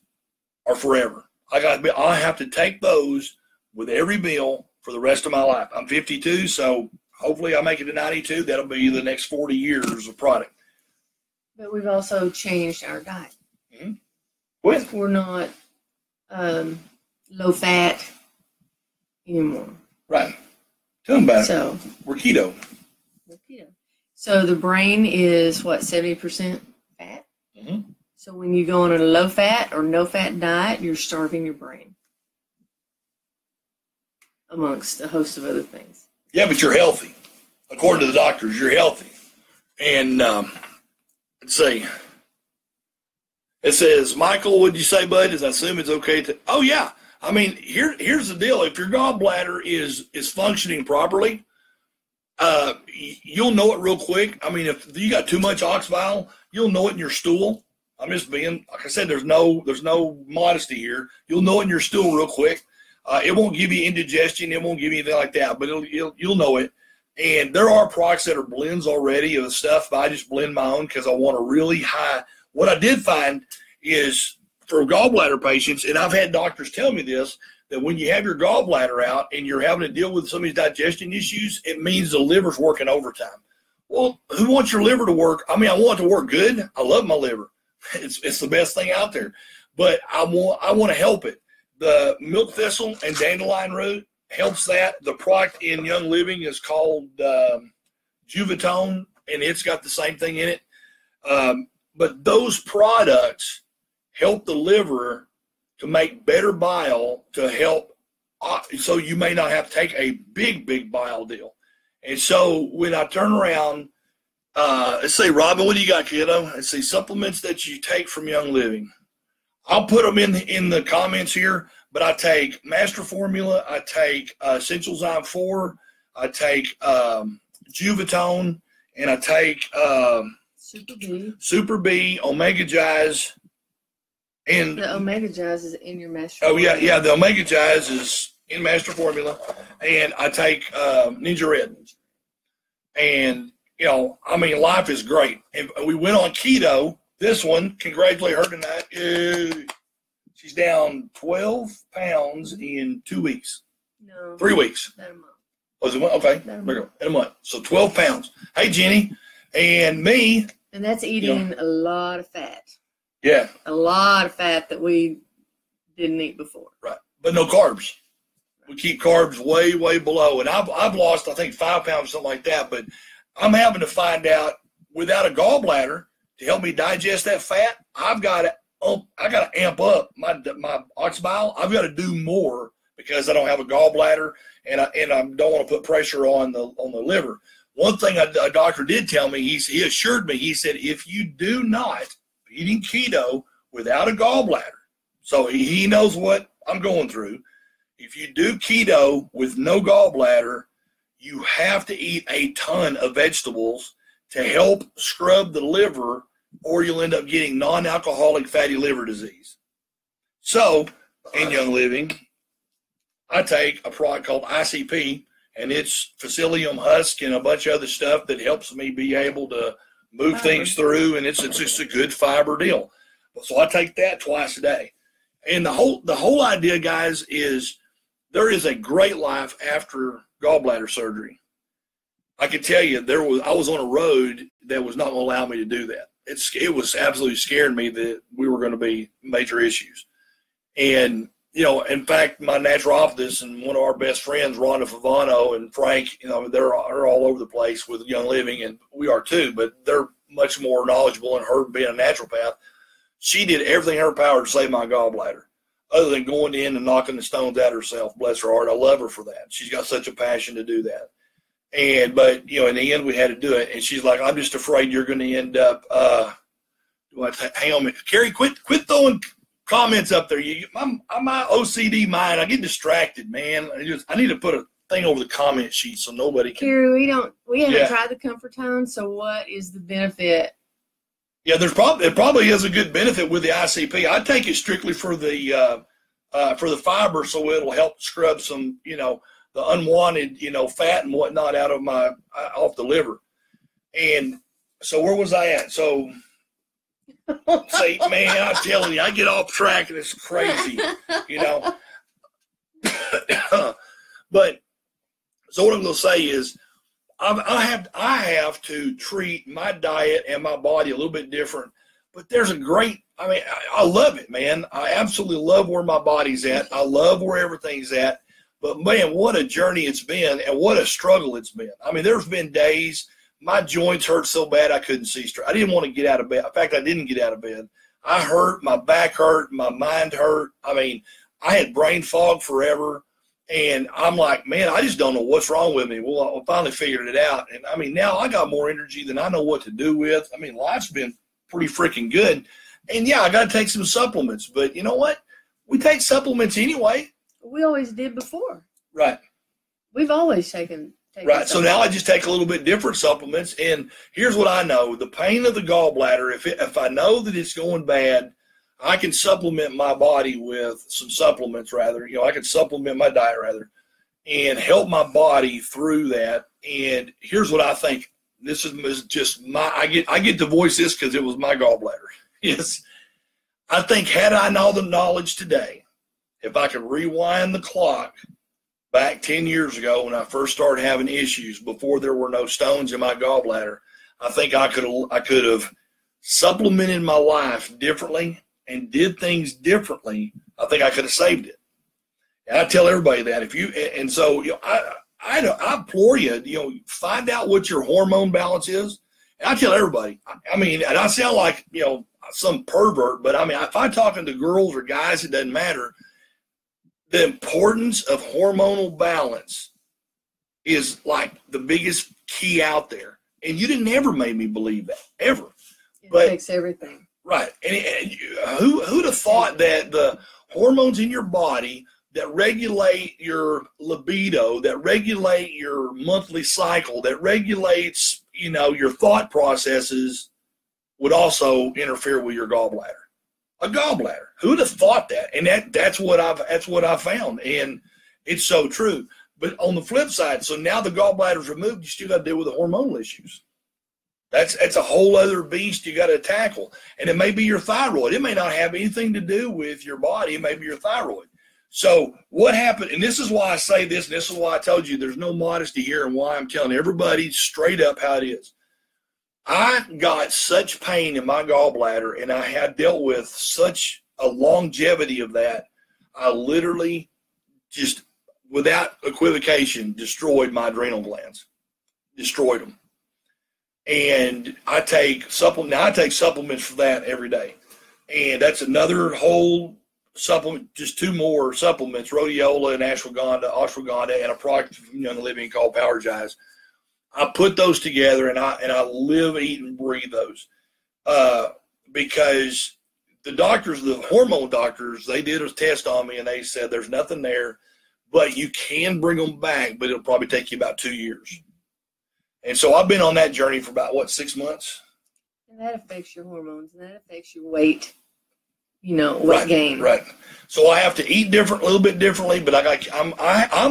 are forever. I have to take those with every meal for the rest of my life. I'm 52, so hopefully I make it to 92. That'll be the next 40 years of product. But we've also changed our diet. Mm-hmm. We're not low fat anymore. Right. Tell them about it. So we're keto. So the brain is what, 70% fat? Mm-hmm. So when you go on a low fat or no fat diet, you're starving your brain. Amongst a host of other things. Yeah, but you're healthy. According to the doctors, you're healthy. And let's see. It says, Michael, what'd you say, bud? I assume it's okay to. Oh, yeah. I mean, here's the deal. If your gallbladder is functioning properly, you'll know it real quick. I mean, if you got too much ox bile, you'll know it in your stool. I'm just being, like I said, there's no modesty here. You'll know it in your stool real quick. It won't give you indigestion. It won't give you anything like that, but you'll know it. And there are products that are blends already of the stuff, but I just blend my own because I want a really high. What I did find is for gallbladder patients, and I've had doctors tell me this, that when you have your gallbladder out and you're having to deal with some of these digestion issues, it means the liver's working overtime. Well, who wants your liver to work? I mean, I want it to work good. I love my liver. It's the best thing out there. But I want to help it. The milk thistle and dandelion root helps that. The product in Young Living is called Juvatone, and it's got the same thing in it. But those products help the liver to make better bile to help, so you may not have to take a big bile deal. And so when I turn around, let's say, Robin, what do you got, kiddo? Let's see, supplements that you take from Young Living. I'll put them in the comments here, but I take Master Formula, I take Essentialzyme 4, I take Juvatone, and I take Super B, Omega Jazz, and the Omega Jazz is in your Master. Oh yeah, the Omega Jazz is in Master Formula, and I take Ninja Red, and I mean, life is great. And we went on keto. This one, congratulate her tonight. She's down 12 pounds in 2 weeks. No. 3 weeks. About a month. Oh, is it one? Okay. There we go. In a month. So 12 pounds. Hey, Jenny. And me. And that's eating a lot of fat. Yeah. A lot of fat that we didn't eat before. Right. But no carbs. We keep carbs way below. And I've lost, I think, 5 pounds, something like that. But I'm having to find out, without a gallbladder, to help me digest that fat, I got to amp up my ox bile. I've got to do more because I don't have a gallbladder, and I don't want to put pressure on the liver. One thing a doctor did tell me, he assured me, he said, if you do not eating keto without a gallbladder, so he knows what I'm going through. If you do keto with no gallbladder, you have to eat a ton of vegetables to help scrub the liver, or you'll end up getting non-alcoholic fatty liver disease. So, in Young Living, I take a product called ICP, and it's psyllium husk and a bunch of other stuff that helps me be able to move things through, and it's just a good fiber deal. So I take that twice a day. And the whole idea, guys, is there is a great life after gallbladder surgery. I can tell you, I was on a road that was not going to allow me to do that. It was absolutely scaring me that we were going to be major issues. And, in fact, my naturopathist and one of our best friends, Rhonda Favano and Frank, they're all over the place with Young Living, and we are too, but they're much more knowledgeable, and her being a naturopath, she did everything in her power to save my gallbladder, other than going in and knocking the stones out herself. Bless her heart. I love her for that. She's got such a passion to do that. But in the end, we had to do it. And she's like, I'm just afraid you're going to end up, hang on a minute. Carrie, quit throwing comments up there. My OCD mind, I get distracted, man. I need to put a thing over the comment sheet so nobody can. Kerry, we haven't tried the Comfort Tone, so what is the benefit? Yeah, it probably is a good benefit with the ICP. I take it strictly for the fiber, so it'll help scrub some, the unwanted, fat and whatnot out of off the liver. And so where was I at? So, say, man, I'm telling you, I get off track and it's crazy, But so what I'm going to say is, I have to treat my diet and my body a little bit different. But there's I love it, man. I absolutely love where my body's at. I love where everything's at. But, man, what a journey it's been and what a struggle it's been. I mean, there's been days my joints hurt so bad I couldn't see straight. I didn't want to get out of bed. In fact, I didn't get out of bed. I hurt. My back hurt. My mind hurt. I mean, I had brain fog forever. And I'm like, man, I just don't know what's wrong with me. Well, I finally figured it out. And, I mean, now I got more energy than I know what to do with. I mean, life's been pretty freaking good. And, yeah, I got to take some supplements. But you know what? We take supplements anyway. We always did before. Right. We've always taken right. So now I just take a little bit different supplements. And here's what I know. The pain of the gallbladder, if I know that it's going bad, I can supplement my body with some supplements, rather. I can supplement my diet, rather, and help my body through that. And here's what I think. This is just I get to voice this because it was my gallbladder. Yes. I think had I known the knowledge today, if I could rewind the clock back 10 years ago when I first started having issues, before there were no stones in my gallbladder, I think I could have supplemented my life differently and did things differently. I think I could have saved it. And I tell everybody that I implore you, find out what your hormone balance is. And I tell everybody, I mean, and I sound like, some pervert, but I mean, if I'm talking to girls or guys, it doesn't matter. The importance of hormonal balance is like the biggest key out there. And you didn't ever make me believe that, ever. It affects everything. Right. And who'd have thought that the hormones in your body that regulate your libido, that regulate your monthly cycle, that regulates, your thought processes, would also interfere with your gallbladder? A gallbladder. Who'd have thought that? And that's what I've found. And it's so true. But on the flip side, so now the gallbladder's removed, you still got to deal with the hormonal issues. That's a whole other beast you got to tackle. And it may be your thyroid. It may not have anything to do with your body. It may be your thyroid. So what happened, and this is why I say this, and this is why I told you there's no modesty here, and why I'm telling everybody straight up how it is. I got such pain in my gallbladder, and I had dealt with such a longevity of that, I literally just, without equivocation, destroyed my adrenal glands. Destroyed them. And I take supplements for that every day. And that's another whole supplement, just two more supplements, rhodiola and ashwagandha, and a product from Young Living called Powergize. I put those together, and I live, eat, and breathe those. Because the doctors, the hormone doctors, they did a test on me, and they said there's nothing there, but you can bring them back, but it'll probably take you about 2 years. And so I've been on that journey for about, 6 months? And that affects your hormones, and that affects your weight, weight gain. Right. So I have to eat a little bit differently, but I'm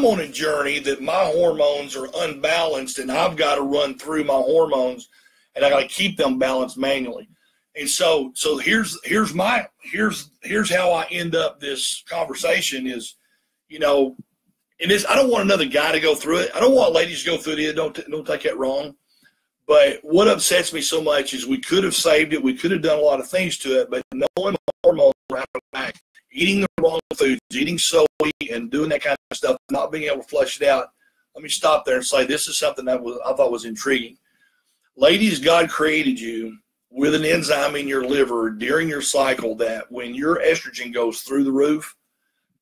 on a journey that my hormones are unbalanced, and I've got to run through my hormones, and I got to keep them balanced manually. And so here's how I end up this conversation is, and this, I don't want another guy to go through it. I don't want ladies to go through it. Don't take that wrong. But what upsets me so much is we could have saved it. We could have done a lot of things to it, but knowing hormones right back, eating the wrong foods, eating soy, and doing that kind of stuff, not being able to flush it out. Let me stop there and say this is something that I thought was intriguing. Ladies, God created you with an enzyme in your liver during your cycle that when your estrogen goes through the roof,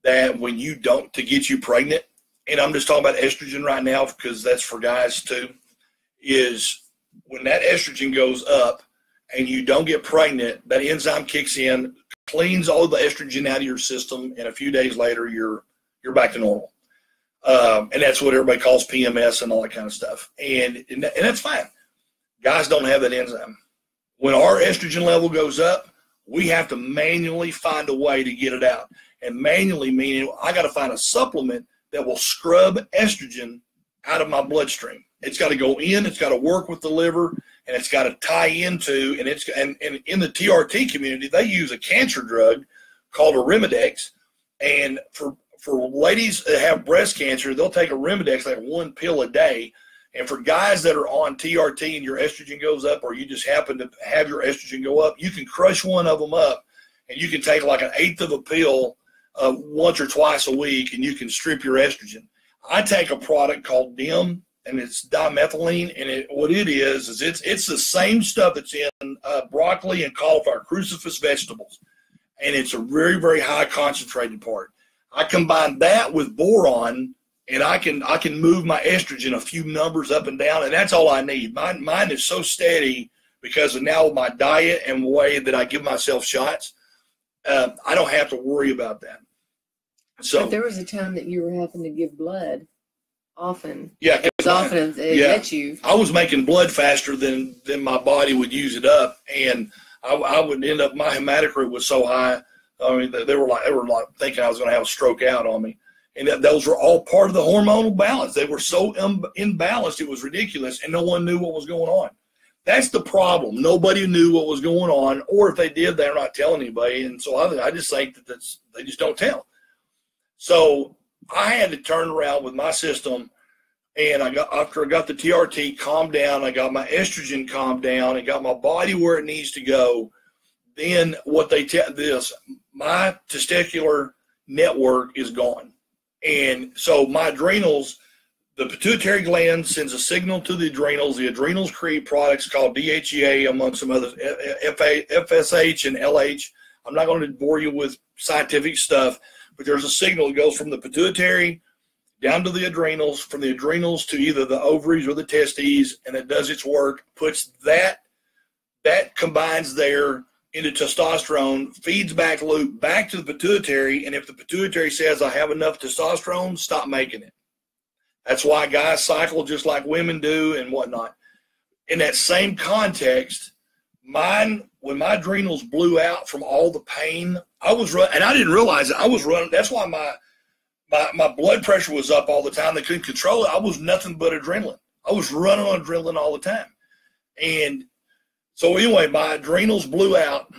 that when you don't, to get you pregnant, and I'm just talking about estrogen right now because that's for guys too, is when that estrogen goes up and you don't get pregnant, that enzyme kicks in, cleans all the estrogen out of your system, and a few days later, you're back to normal. And that's what everybody calls PMS and all that kind of stuff. And that's fine. Guys don't have that enzyme. When our estrogen level goes up, we have to manually find a way to get it out. And manually meaning I got to find a supplement that will scrub estrogen out of my bloodstream. It's got to go in, it's got to work with the liver, and it's got to tie into, and in the TRT community, they use a cancer drug called Arimidex. And for ladies that have breast cancer, they'll take Arimidex, like 1 pill a day. And for guys that are on TRT and your estrogen goes up, or you just happen to have your estrogen go up, you can crush one of them up, and you can take like 1/8 of a pill once or twice a week, and you can strip your estrogen. I take a product called DIM, and it's dimethylene, and what it is it's the same stuff that's in broccoli and cauliflower, crucifix vegetables, and it's a very, very high concentrated part. I combine that with boron, and I can move my estrogen a few numbers up and down, and that's all I need. Mine is so steady because of now my diet and the way that I give myself shots. I don't have to worry about that. So but there was a time that you were having to give blood often. Yeah, as often as it let you. I was making blood faster than my body would use it up, and I would end up, my hematocrit was so high. I mean, they were like thinking I was going to have a stroke out on me. And those were all part of the hormonal balance. They were so imbalanced, it was ridiculous, and no one knew what was going on. That's the problem. Nobody knew what was going on, or if they did, they're not telling anybody. And so I just think that they just don't tell. So I had to turn around with my system, and after I got the TRT calmed down, I got my estrogen calmed down, and got my body where it needs to go. Then what they tell this, my testicular network is gone. And so my adrenals, the pituitary gland sends a signal to the adrenals create products called DHEA, among some others, FSH and LH. I'm not going to bore you with scientific stuff, but there's a signal that goes from the pituitary down to the adrenals, from the adrenals to either the ovaries or the testes, and it does its work, puts that combines there into testosterone, feeds back loop back to the pituitary, and if the pituitary says I have enough testosterone, stop making it. That's why guys cycle just like women do and whatnot. In that same context, when my adrenals blew out from all the pain, I was running, and I didn't realize it. I was running. That's why my blood pressure was up all the time. They couldn't control it. I was nothing but adrenaline. I was running on adrenaline all the time. And so anyway, my adrenals blew out,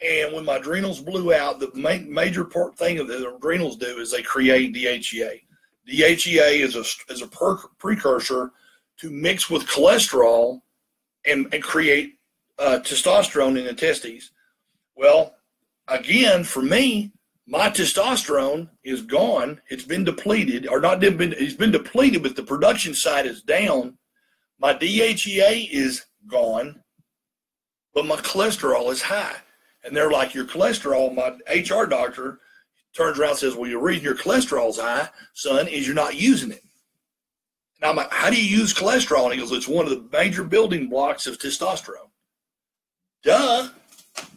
and when my adrenals blew out, the major thing that the adrenals do is they create DHEA. DHEA is a precursor to mix with cholesterol and create testosterone in the testes. Well, again, for me, my testosterone is gone. It's been depleted, or not been. It's been depleted, but the production side is down. My DHEA is gone, but my cholesterol is high. And they're like, your cholesterol, my HR doctor turns around and says, well, the reason your cholesterol's high, son, is you're not using it. And I'm like, how do you use cholesterol? And he goes, it's one of the major building blocks of testosterone. Duh.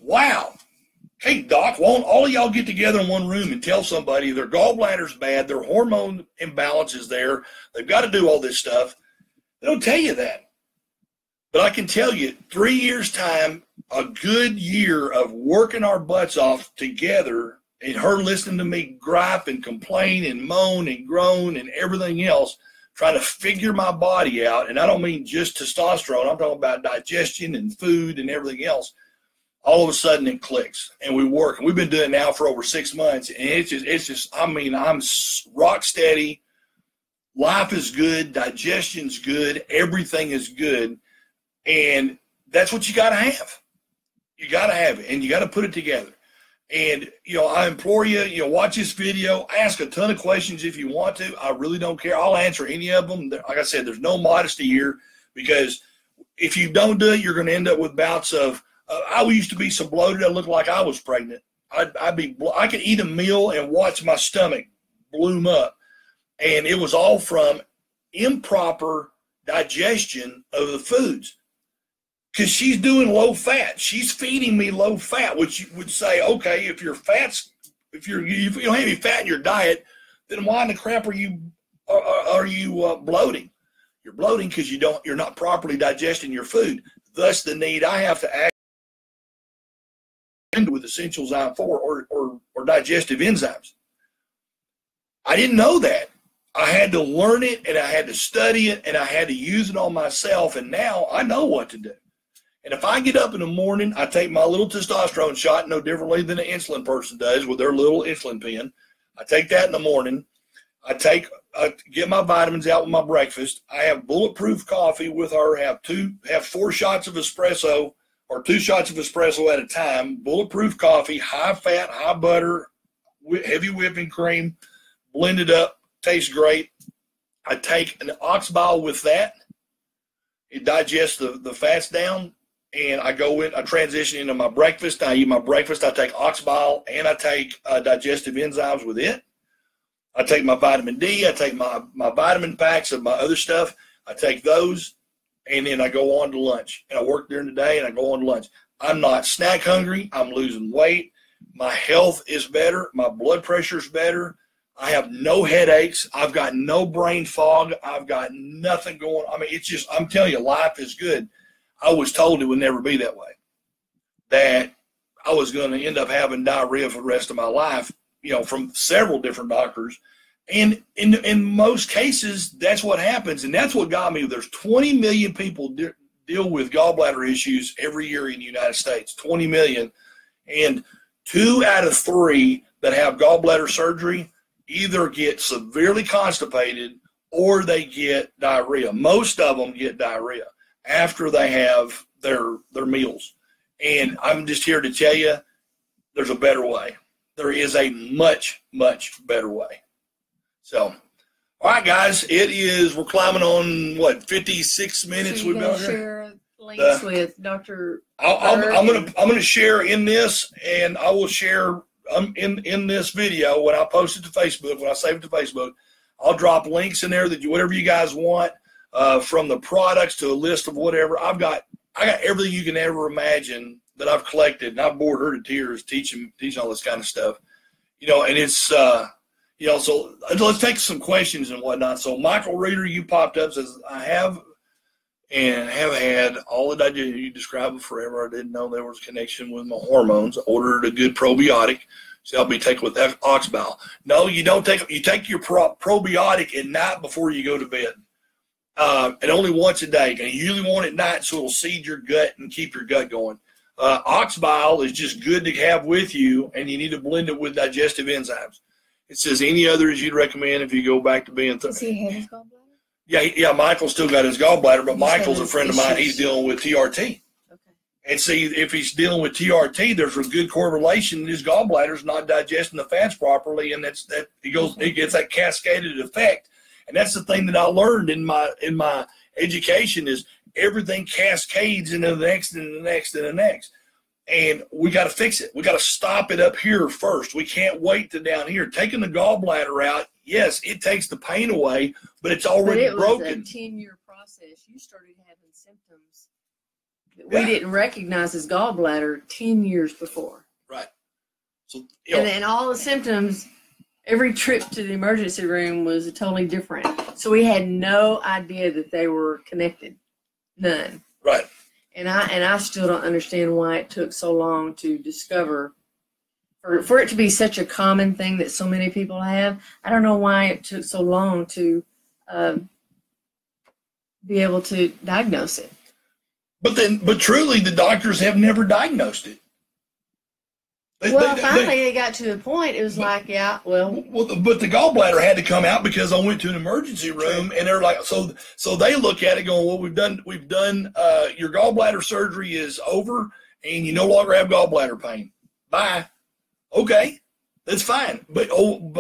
Wow. Hey, doc, won't all of y'all get together in one room and tell somebody their gallbladder's bad, their hormone imbalance is there, they've got to do all this stuff? They don't tell you that. But I can tell you, 3 years' time, a good year of working our butts off together, and her listening to me gripe and complain and moan and groan and everything else, trying to figure my body out. And I don't mean just testosterone. I'm talking about digestion and food and everything else. All of a sudden it clicks, and we work. And we've been doing it now for over 6 months. And it's just, I mean, I'm rock steady. Life is good. Digestion's good. Everything is good. And that's what you got to have. You got to have it, and you got to put it together. And, I implore you, watch this video. Ask a ton of questions if you want to. I really don't care. I'll answer any of them. Like I said, there's no modesty here, because if you don't do it, you're going to end up with bouts of, I used to be so bloated I looked like I was pregnant. I could eat a meal and watch my stomach bloom up. And it was all from improper digestion of the foods. Because she's doing low fat. She's feeding me low fat, which would say, okay, if you don't have any fat in your diet, then why in the crap are you bloating? You're bloating because you're not properly digesting your food. Thus, the need I have to act with essential zyme 4 or digestive enzymes. I didn't know that. I had to learn it, and I had to study it, and I had to use it on myself, and now I know what to do. And if I get up in the morning, I take my little testosterone shot no differently than an insulin person does with their little insulin pen. I take that in the morning. I get my vitamins out with my breakfast. I have bulletproof coffee with her. Have 4 shots of espresso or 2 shots of espresso at a time. Bulletproof coffee, high fat, high butter, heavy whipping cream, blended up, tastes great. I take an ox bile with that. It digests the fats down. And I transition into my breakfast. I eat my breakfast. I take ox bile and I take digestive enzymes with it. I take my vitamin D. I take my vitamin packs of my other stuff. I take those, and then I go on to lunch. And I work during the day, and I go on to lunch. I'm not snack hungry. I'm losing weight. My health is better. My blood pressure is better. I have no headaches. I've got no brain fog. I've got nothing going on. I mean, it's just, I'm telling you, life is good. I was told it would never be that way, that I was going to end up having diarrhea for the rest of my life, from several different doctors. And in most cases, that's what happens. And that's what got me. There's 20 million people deal with gallbladder issues every year in the United States, 20 million. And 2 out of 3 that have gallbladder surgery either get severely constipated or they get diarrhea. Most of them get diarrhea after they have their meals. And I'm just here to tell you, there's a better way. There is a much, much better way. So, all right, guys, we're climbing on, 56 minutes? So you're going to share links with Dr. I'm gonna share in this, and I will share in this video when I post it to Facebook, when I save it to Facebook, I'll drop links in there that whatever you guys want. From the products to a list of whatever. I got everything you can ever imagine that I've collected, and I've bored her to tears teaching all this kind of stuff. And it's, so let's take some questions and whatnot. So Michael Reader, you popped up, says, I have had all that I did. You described it forever. I didn't know there was a connection with my hormones. I ordered a good probiotic. So I'll be taking with ox bile. No, you don't you take your probiotic at night before you go to bed. And only once a day. And you usually want it at night so it'll seed your gut and keep your gut going. Ox bile is just good to have with you, and you need to blend it with digestive enzymes. It says any others you'd recommend if you go back to being. Does he have his Yeah, gallbladder? Michael's still got his gallbladder, but Michael's a friend of mine. He's dealing with TRT. Okay. And see, if he's dealing with TRT, there's a good correlation. His gallbladder's not digesting the fats properly, and it gets that cascaded effect. And that's the thing that I learned in my education is everything cascades into the next and the next and the next. And we got to fix it. We got to stop it up here first. We can't wait to down here. Taking the gallbladder out, yes, it takes the pain away, but it's already broken. It was a 10-year process. You started having symptoms that we didn't recognize as gallbladder 10 years before. Right. So, and then all the symptoms, every trip to the emergency room was totally different. So we had no idea that they were connected. None. Right. And I still don't understand why it took so long to discover, for it to be such a common thing that so many people have. I don't know why it took so long to be able to diagnose it. But truly, the doctors have never diagnosed it. Finally they got to a point, it was but the gallbladder had to come out because I went to an emergency room, and they're like, so they look at it going, well, we've done, your gallbladder surgery is over, and you no longer have gallbladder pain. Bye. Okay, that's fine. But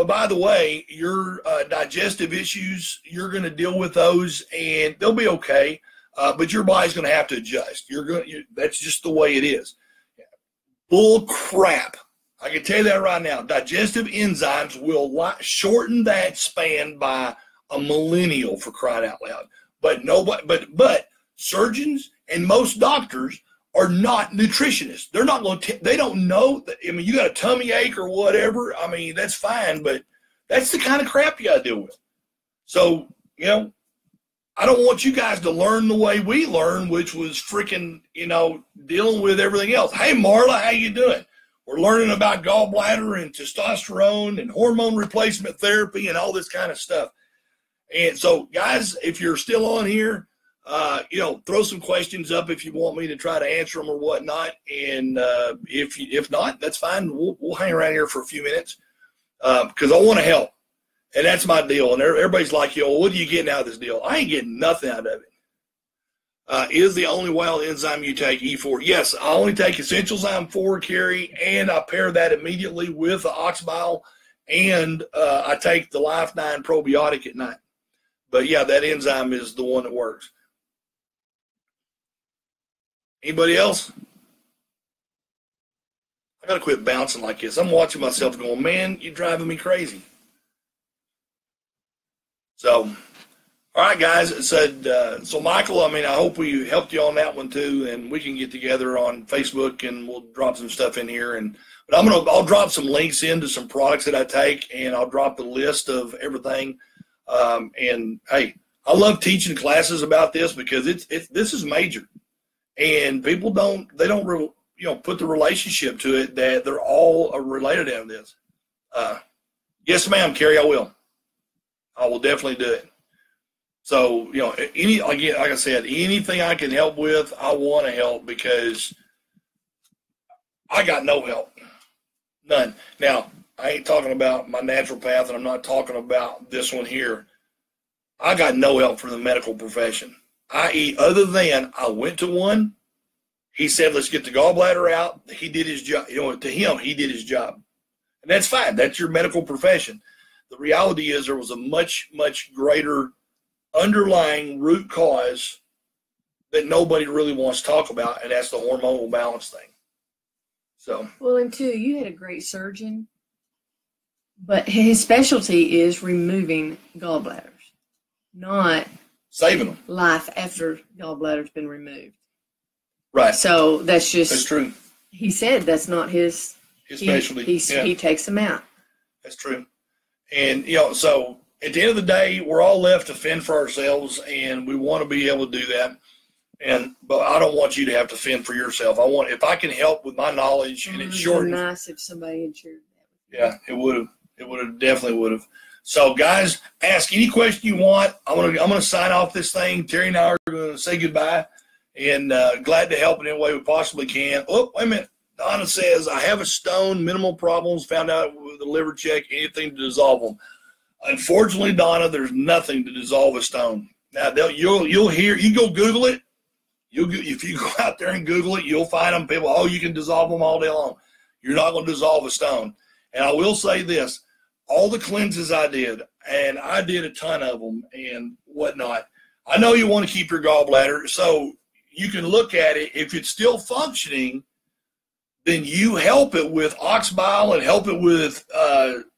by the way, your digestive issues, you're going to deal with those, and they'll be okay. But your body's going to have to adjust. That's just the way it is. Bull crap. I can tell you that right now. Digestive enzymes will shorten that span by a millennial, for crying out loud. But surgeons and most doctors are not nutritionists. They're not going to, they don't know. I mean, you got a tummy ache or whatever. I mean, that's fine, but that's the kind of crap you got to deal with. So, you know, I don't want you guys to learn the way we learned, which was freaking, you know, dealing with everything else. Hey, Marla, how you doing? We're learning about gallbladder and testosterone and hormone replacement therapy and all this kind of stuff. And so, guys, if you're still on here, you know, throw some questions up if you want me to try to answer them or whatnot. And if not, that's fine. We'll hang around here for a few minutes because I want to help. And that's my deal. And everybody's like, yo, what are you getting out of this deal? I ain't getting nothing out of it. Is the only wild enzyme you take E4? Yes, I only take Essentialzyme 4, Carrie, and I pair that immediately with the ox bile, and I take the Life 9 probiotic at night. But, yeah, that enzyme is the one that works. Anybody else? I got to quit bouncing like this. I'm watching myself going, man, you're driving me crazy. So, all right, guys. It said, so Michael, I mean, I hope we helped you on that one too, and we can get together on Facebook and we'll drop some stuff in here. But I'll drop some links into some products that I take, and I'll drop the list of everything. And hey, I love teaching classes about this because this is major, and people don't put the relationship to it that they're all related to this. Yes, ma'am, Carrie, I will. I will definitely do it. So, you know, like I said, anything I can help with, I want to help because I got no help. None. Now, I ain't talking about my naturopath, and I'm not talking about this one here. I got no help from the medical profession, i.e., other than I went to one. He said, let's get the gallbladder out. He did his job. You know, to him, he did his job. And that's fine. That's your medical profession. The reality is there was a much, much greater underlying root cause that nobody really wants to talk about, and that's the hormonal balance thing. So, well, and two, you had a great surgeon, but his specialty is removing gallbladders, not saving them. Life after gallbladder's been removed. Right. So that's true. He said that's not his specialty. He takes them out. That's true. And, you know, so at the end of the day, we're all left to fend for ourselves, and we want to be able to do that. But I don't want you to have to fend for yourself. If I can help with my knowledge, and it's short. It would be nice if somebody had shared that. Yeah, it would have. Definitely would have. So, guys, ask any question you want. I'm gonna sign off this thing. Terry and I are going to say goodbye, and glad to help in any way we possibly can. Oh, wait a minute. Donna says, I have a stone, minimal problems, found out with the liver check, anything to dissolve them. Unfortunately, Donna, there's nothing to dissolve a stone. Now, you'll hear, you go Google it. If you go out there and Google it, you'll find them people, oh, you can dissolve them all day long. You're not going to dissolve a stone. And I will say this, all the cleanses I did, and I did a ton of them and whatnot, I know you want to keep your gallbladder, so you can look at it. If it's still functioning, then you help it with ox bile and help it with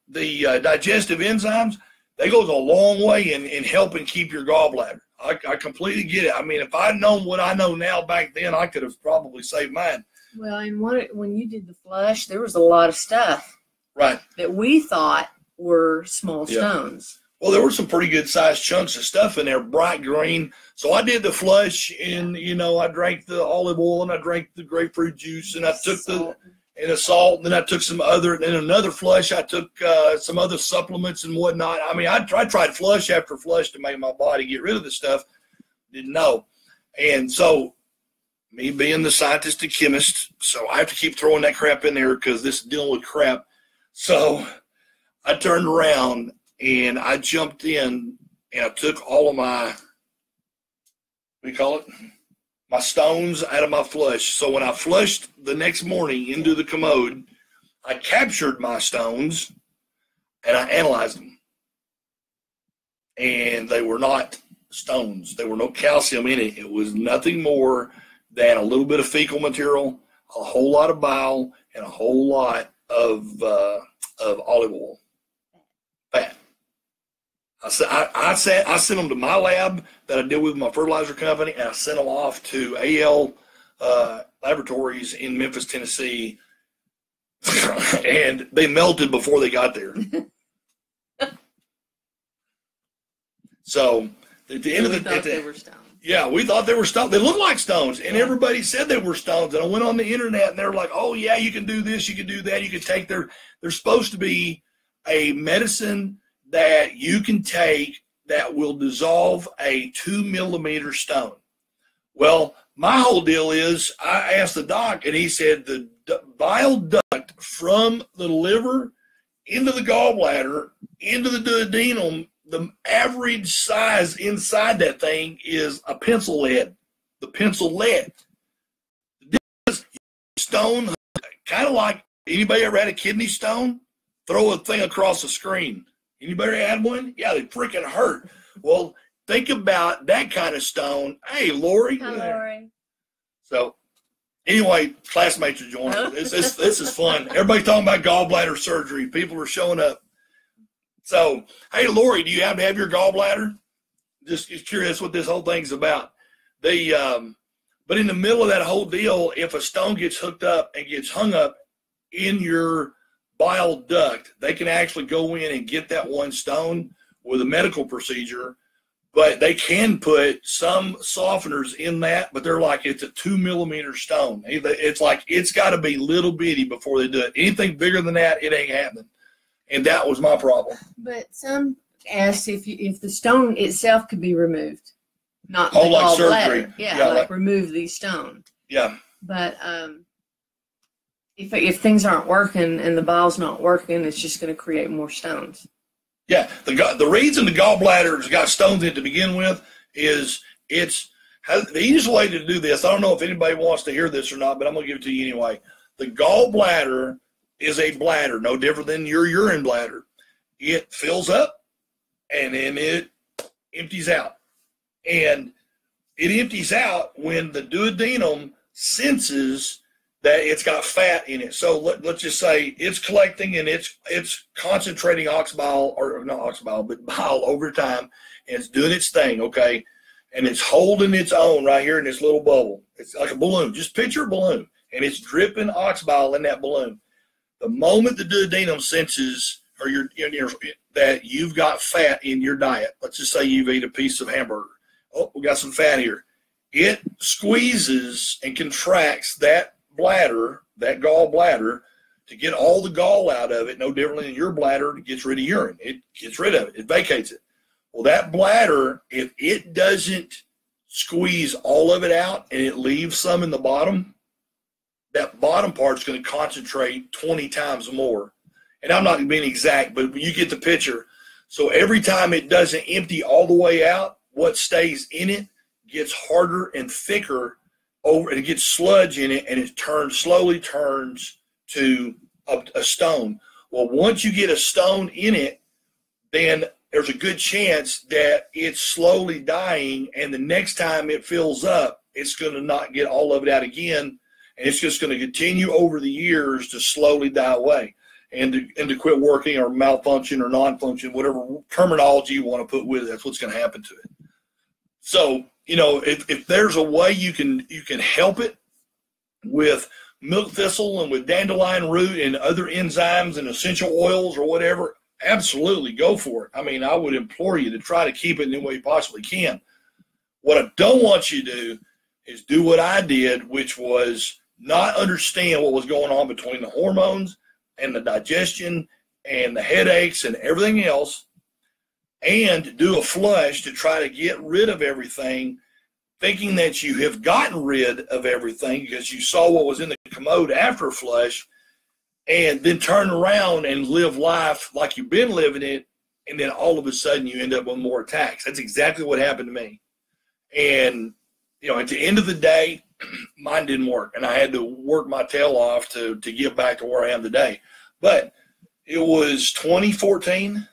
the digestive enzymes. That goes a long way in helping keep your gallbladder. I completely get it. I mean, if I'd known what I know now back then, I could have probably saved mine. Well, and when you did the flush, there was a lot of stuff that we thought were small stones. Well, there were some pretty good sized chunks of stuff in there, bright green. So I did the flush, and I drank the olive oil, and I drank the grapefruit juice, and I took the salt, and then I took another flush. I took some other supplements and whatnot. I mean, I tried flush after flush to make my body get rid of the stuff. Didn't know, and so me being the scientist and chemist, so I have to keep throwing that crap in there because this is dealing with crap. So I turned around and I jumped in and I took all of my, my stones out of my flush. So when I flushed the next morning into the commode, I captured my stones and I analyzed them. And they were not stones. There were no calcium in it. It was nothing more than a little bit of fecal material, a whole lot of bile, and a whole lot of olive oil. Fat. I sent them to my lab that I deal with my fertilizer company, and I sent them off to AL laboratories in Memphis, Tennessee, and they melted before they got there. So at the end of the day, they were stones. Yeah, we thought they were stones. They looked like stones, and everybody said they were stones. And I went on the internet, and they're like, "Oh yeah, you can do this, you can do that, you can take their." They're supposed to be a medicine that you can take that will dissolve a 2 millimeter stone. Well, my whole deal is, I asked the doc, and he said the bile duct from the liver into the gallbladder into the duodenum, the average size inside that thing is a pencil lead. The pencil lead. This stone, kind of like, anybody ever had a kidney stone? Throw a thing across the screen. Anybody had one? Yeah, they freaking hurt. Well, think about that kind of stone. Hey, Lori. Hi, Lori. So, anyway, classmates are joining. This is fun. Everybody's talking about gallbladder surgery. People are showing up. So, hey, Lori, do you have to have your gallbladder? Just curious what this whole thing's about. But in the middle of that whole deal, if a stone gets hooked up and gets hung up in your bile duct, they can actually go in and get that one stone with a medical procedure, but they can put some softeners in that, but they're like, it's a 2 millimeter stone. It's like, it's got to be little bitty before they do it. Anything bigger than that, it ain't happening. And that was my problem. But some asked if the stone itself could be removed, not like gallbladder. surgery. Yeah, like remove the stone. Yeah. But if things aren't working and the bile's not working, it's just going to create more stones. Yeah, the reason the gallbladder's got stones in it to begin with is the easiest way to do this. I don't know if anybody wants to hear this or not, but I'm going to give it to you anyway. The gallbladder is a bladder, no different than your urine bladder. It fills up, and then it empties out. And it empties out when the duodenum senses that it's got fat in it. So let's just say it's collecting and it's concentrating oxbile, or not oxbile, but bile over time, and it's doing its thing, okay? And it's holding its own right here in this little bubble. It's like a balloon. Just picture a balloon, and it's dripping oxbile in that balloon. The moment the duodenum senses that you've got fat in your diet, let's just say you've ate a piece of hamburger. Oh, we got some fat here. It squeezes and contracts that bladder, that gallbladder, to get all the gall out of it, no differently than your bladder gets rid of urine. It gets rid of it. It vacates it. Well, that bladder, if it doesn't squeeze all of it out and it leaves some in the bottom, that bottom part's going to concentrate 20 times more. And I'm not being exact, but you get the picture. So every time it doesn't empty all the way out, what stays in it gets harder and thicker over, it gets sludge in it, and it slowly turns to a stone. Well, once you get a stone in it, then there's a good chance that it's slowly dying, and the next time it fills up, it's going to not get all of it out again, and it's just going to continue over the years to slowly die away and to quit working or malfunction or non-function, whatever terminology you want to put with it. That's what's going to happen to it. So, if there's a way you can help it with milk thistle and with dandelion root and other enzymes and essential oils or whatever, absolutely go for it. I mean, I would implore you to try to keep it in any way you possibly can. What I don't want you to do is do what I did, which was not understand what was going on between the hormones and the digestion and the headaches and everything else, and do a flush to try to get rid of everything, thinking that you have gotten rid of everything because you saw what was in the commode after a flush, and then turn around and live life like you've been living it, and then all of a sudden you end up with more attacks. That's exactly what happened to me. And, at the end of the day, mine didn't work, and I had to work my tail off to get back to where I am today. But it was 2014.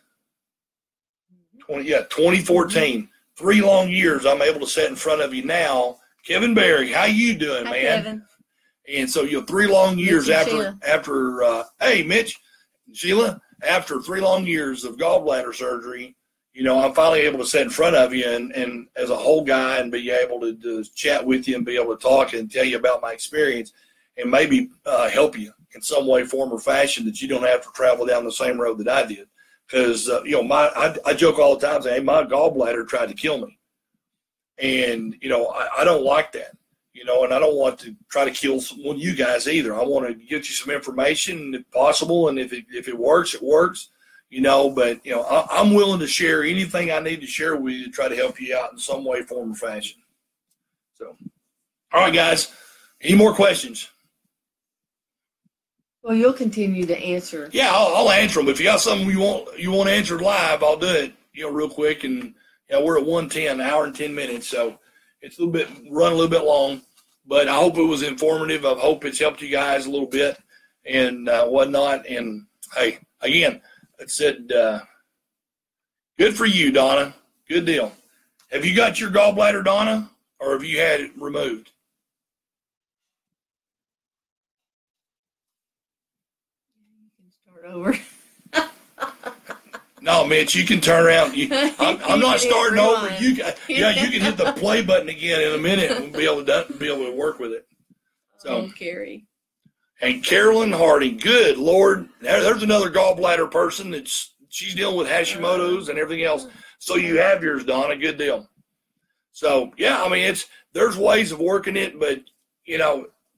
2014. 3 long years I'm able to sit in front of you now. Kevin Berry, how you doing, Hi, man? Kevin. And so 3 long years Mitch after hey, Mitch, Sheila, after 3 long years of gallbladder surgery, I'm finally able to sit in front of you and as a whole guy and be able to chat with you and be able to talk and tell you about my experience and maybe help you in some way, form, or fashion that you don't have to travel down the same road that I did. Because, I joke all the time, saying, hey, my gallbladder tried to kill me. And, I don't like that, and I don't want to try to kill one of you guys either. I want to get you some information if possible. And if it works, it works, but, I'm willing to share anything I need to share with you to try to help you out in some way, form, or fashion. So, all right, guys, any more questions? Well, you'll continue to answer. Yeah, I'll answer them. If you got something you want answered live, I'll do it, real quick. And we're at 1:10, an hour and 10 minutes, so it's run a little bit long. But I hope it was informative. I hope it's helped you guys a little bit and whatnot. And hey, again, it said, good for you, Donna. Good deal. Have you got your gallbladder, Donna, or have you had it removed? Over. No, Mitch, you can turn around. I'm not starting over. You can hit the play button again in a minute and be able to work with it. So, Carrie. And Carolyn Harding, good Lord, there's another gallbladder person she's dealing with Hashimoto's and everything else. So you have yours, Donna. Good deal. So yeah, there's ways of working it, but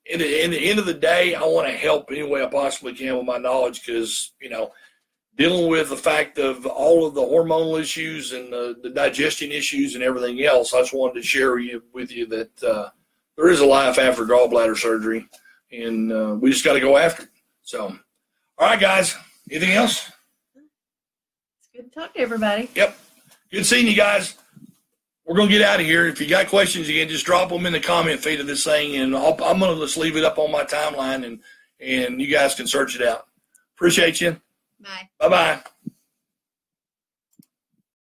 in the end of the day, I want to help any way I possibly can with my knowledge because, dealing with the fact of all of the hormonal issues and the digestion issues and everything else, I just wanted to share with you that there is a life after gallbladder surgery, and we just got to go after it. So, all right, guys, anything else? It's good to talk to everybody. Yep. Good seeing you guys. We're going to get out of here. If you got questions, again, just drop them in the comment feed of this thing, and I'm going to just leave it up on my timeline, and you guys can search it out. Appreciate you. Bye. Bye-bye.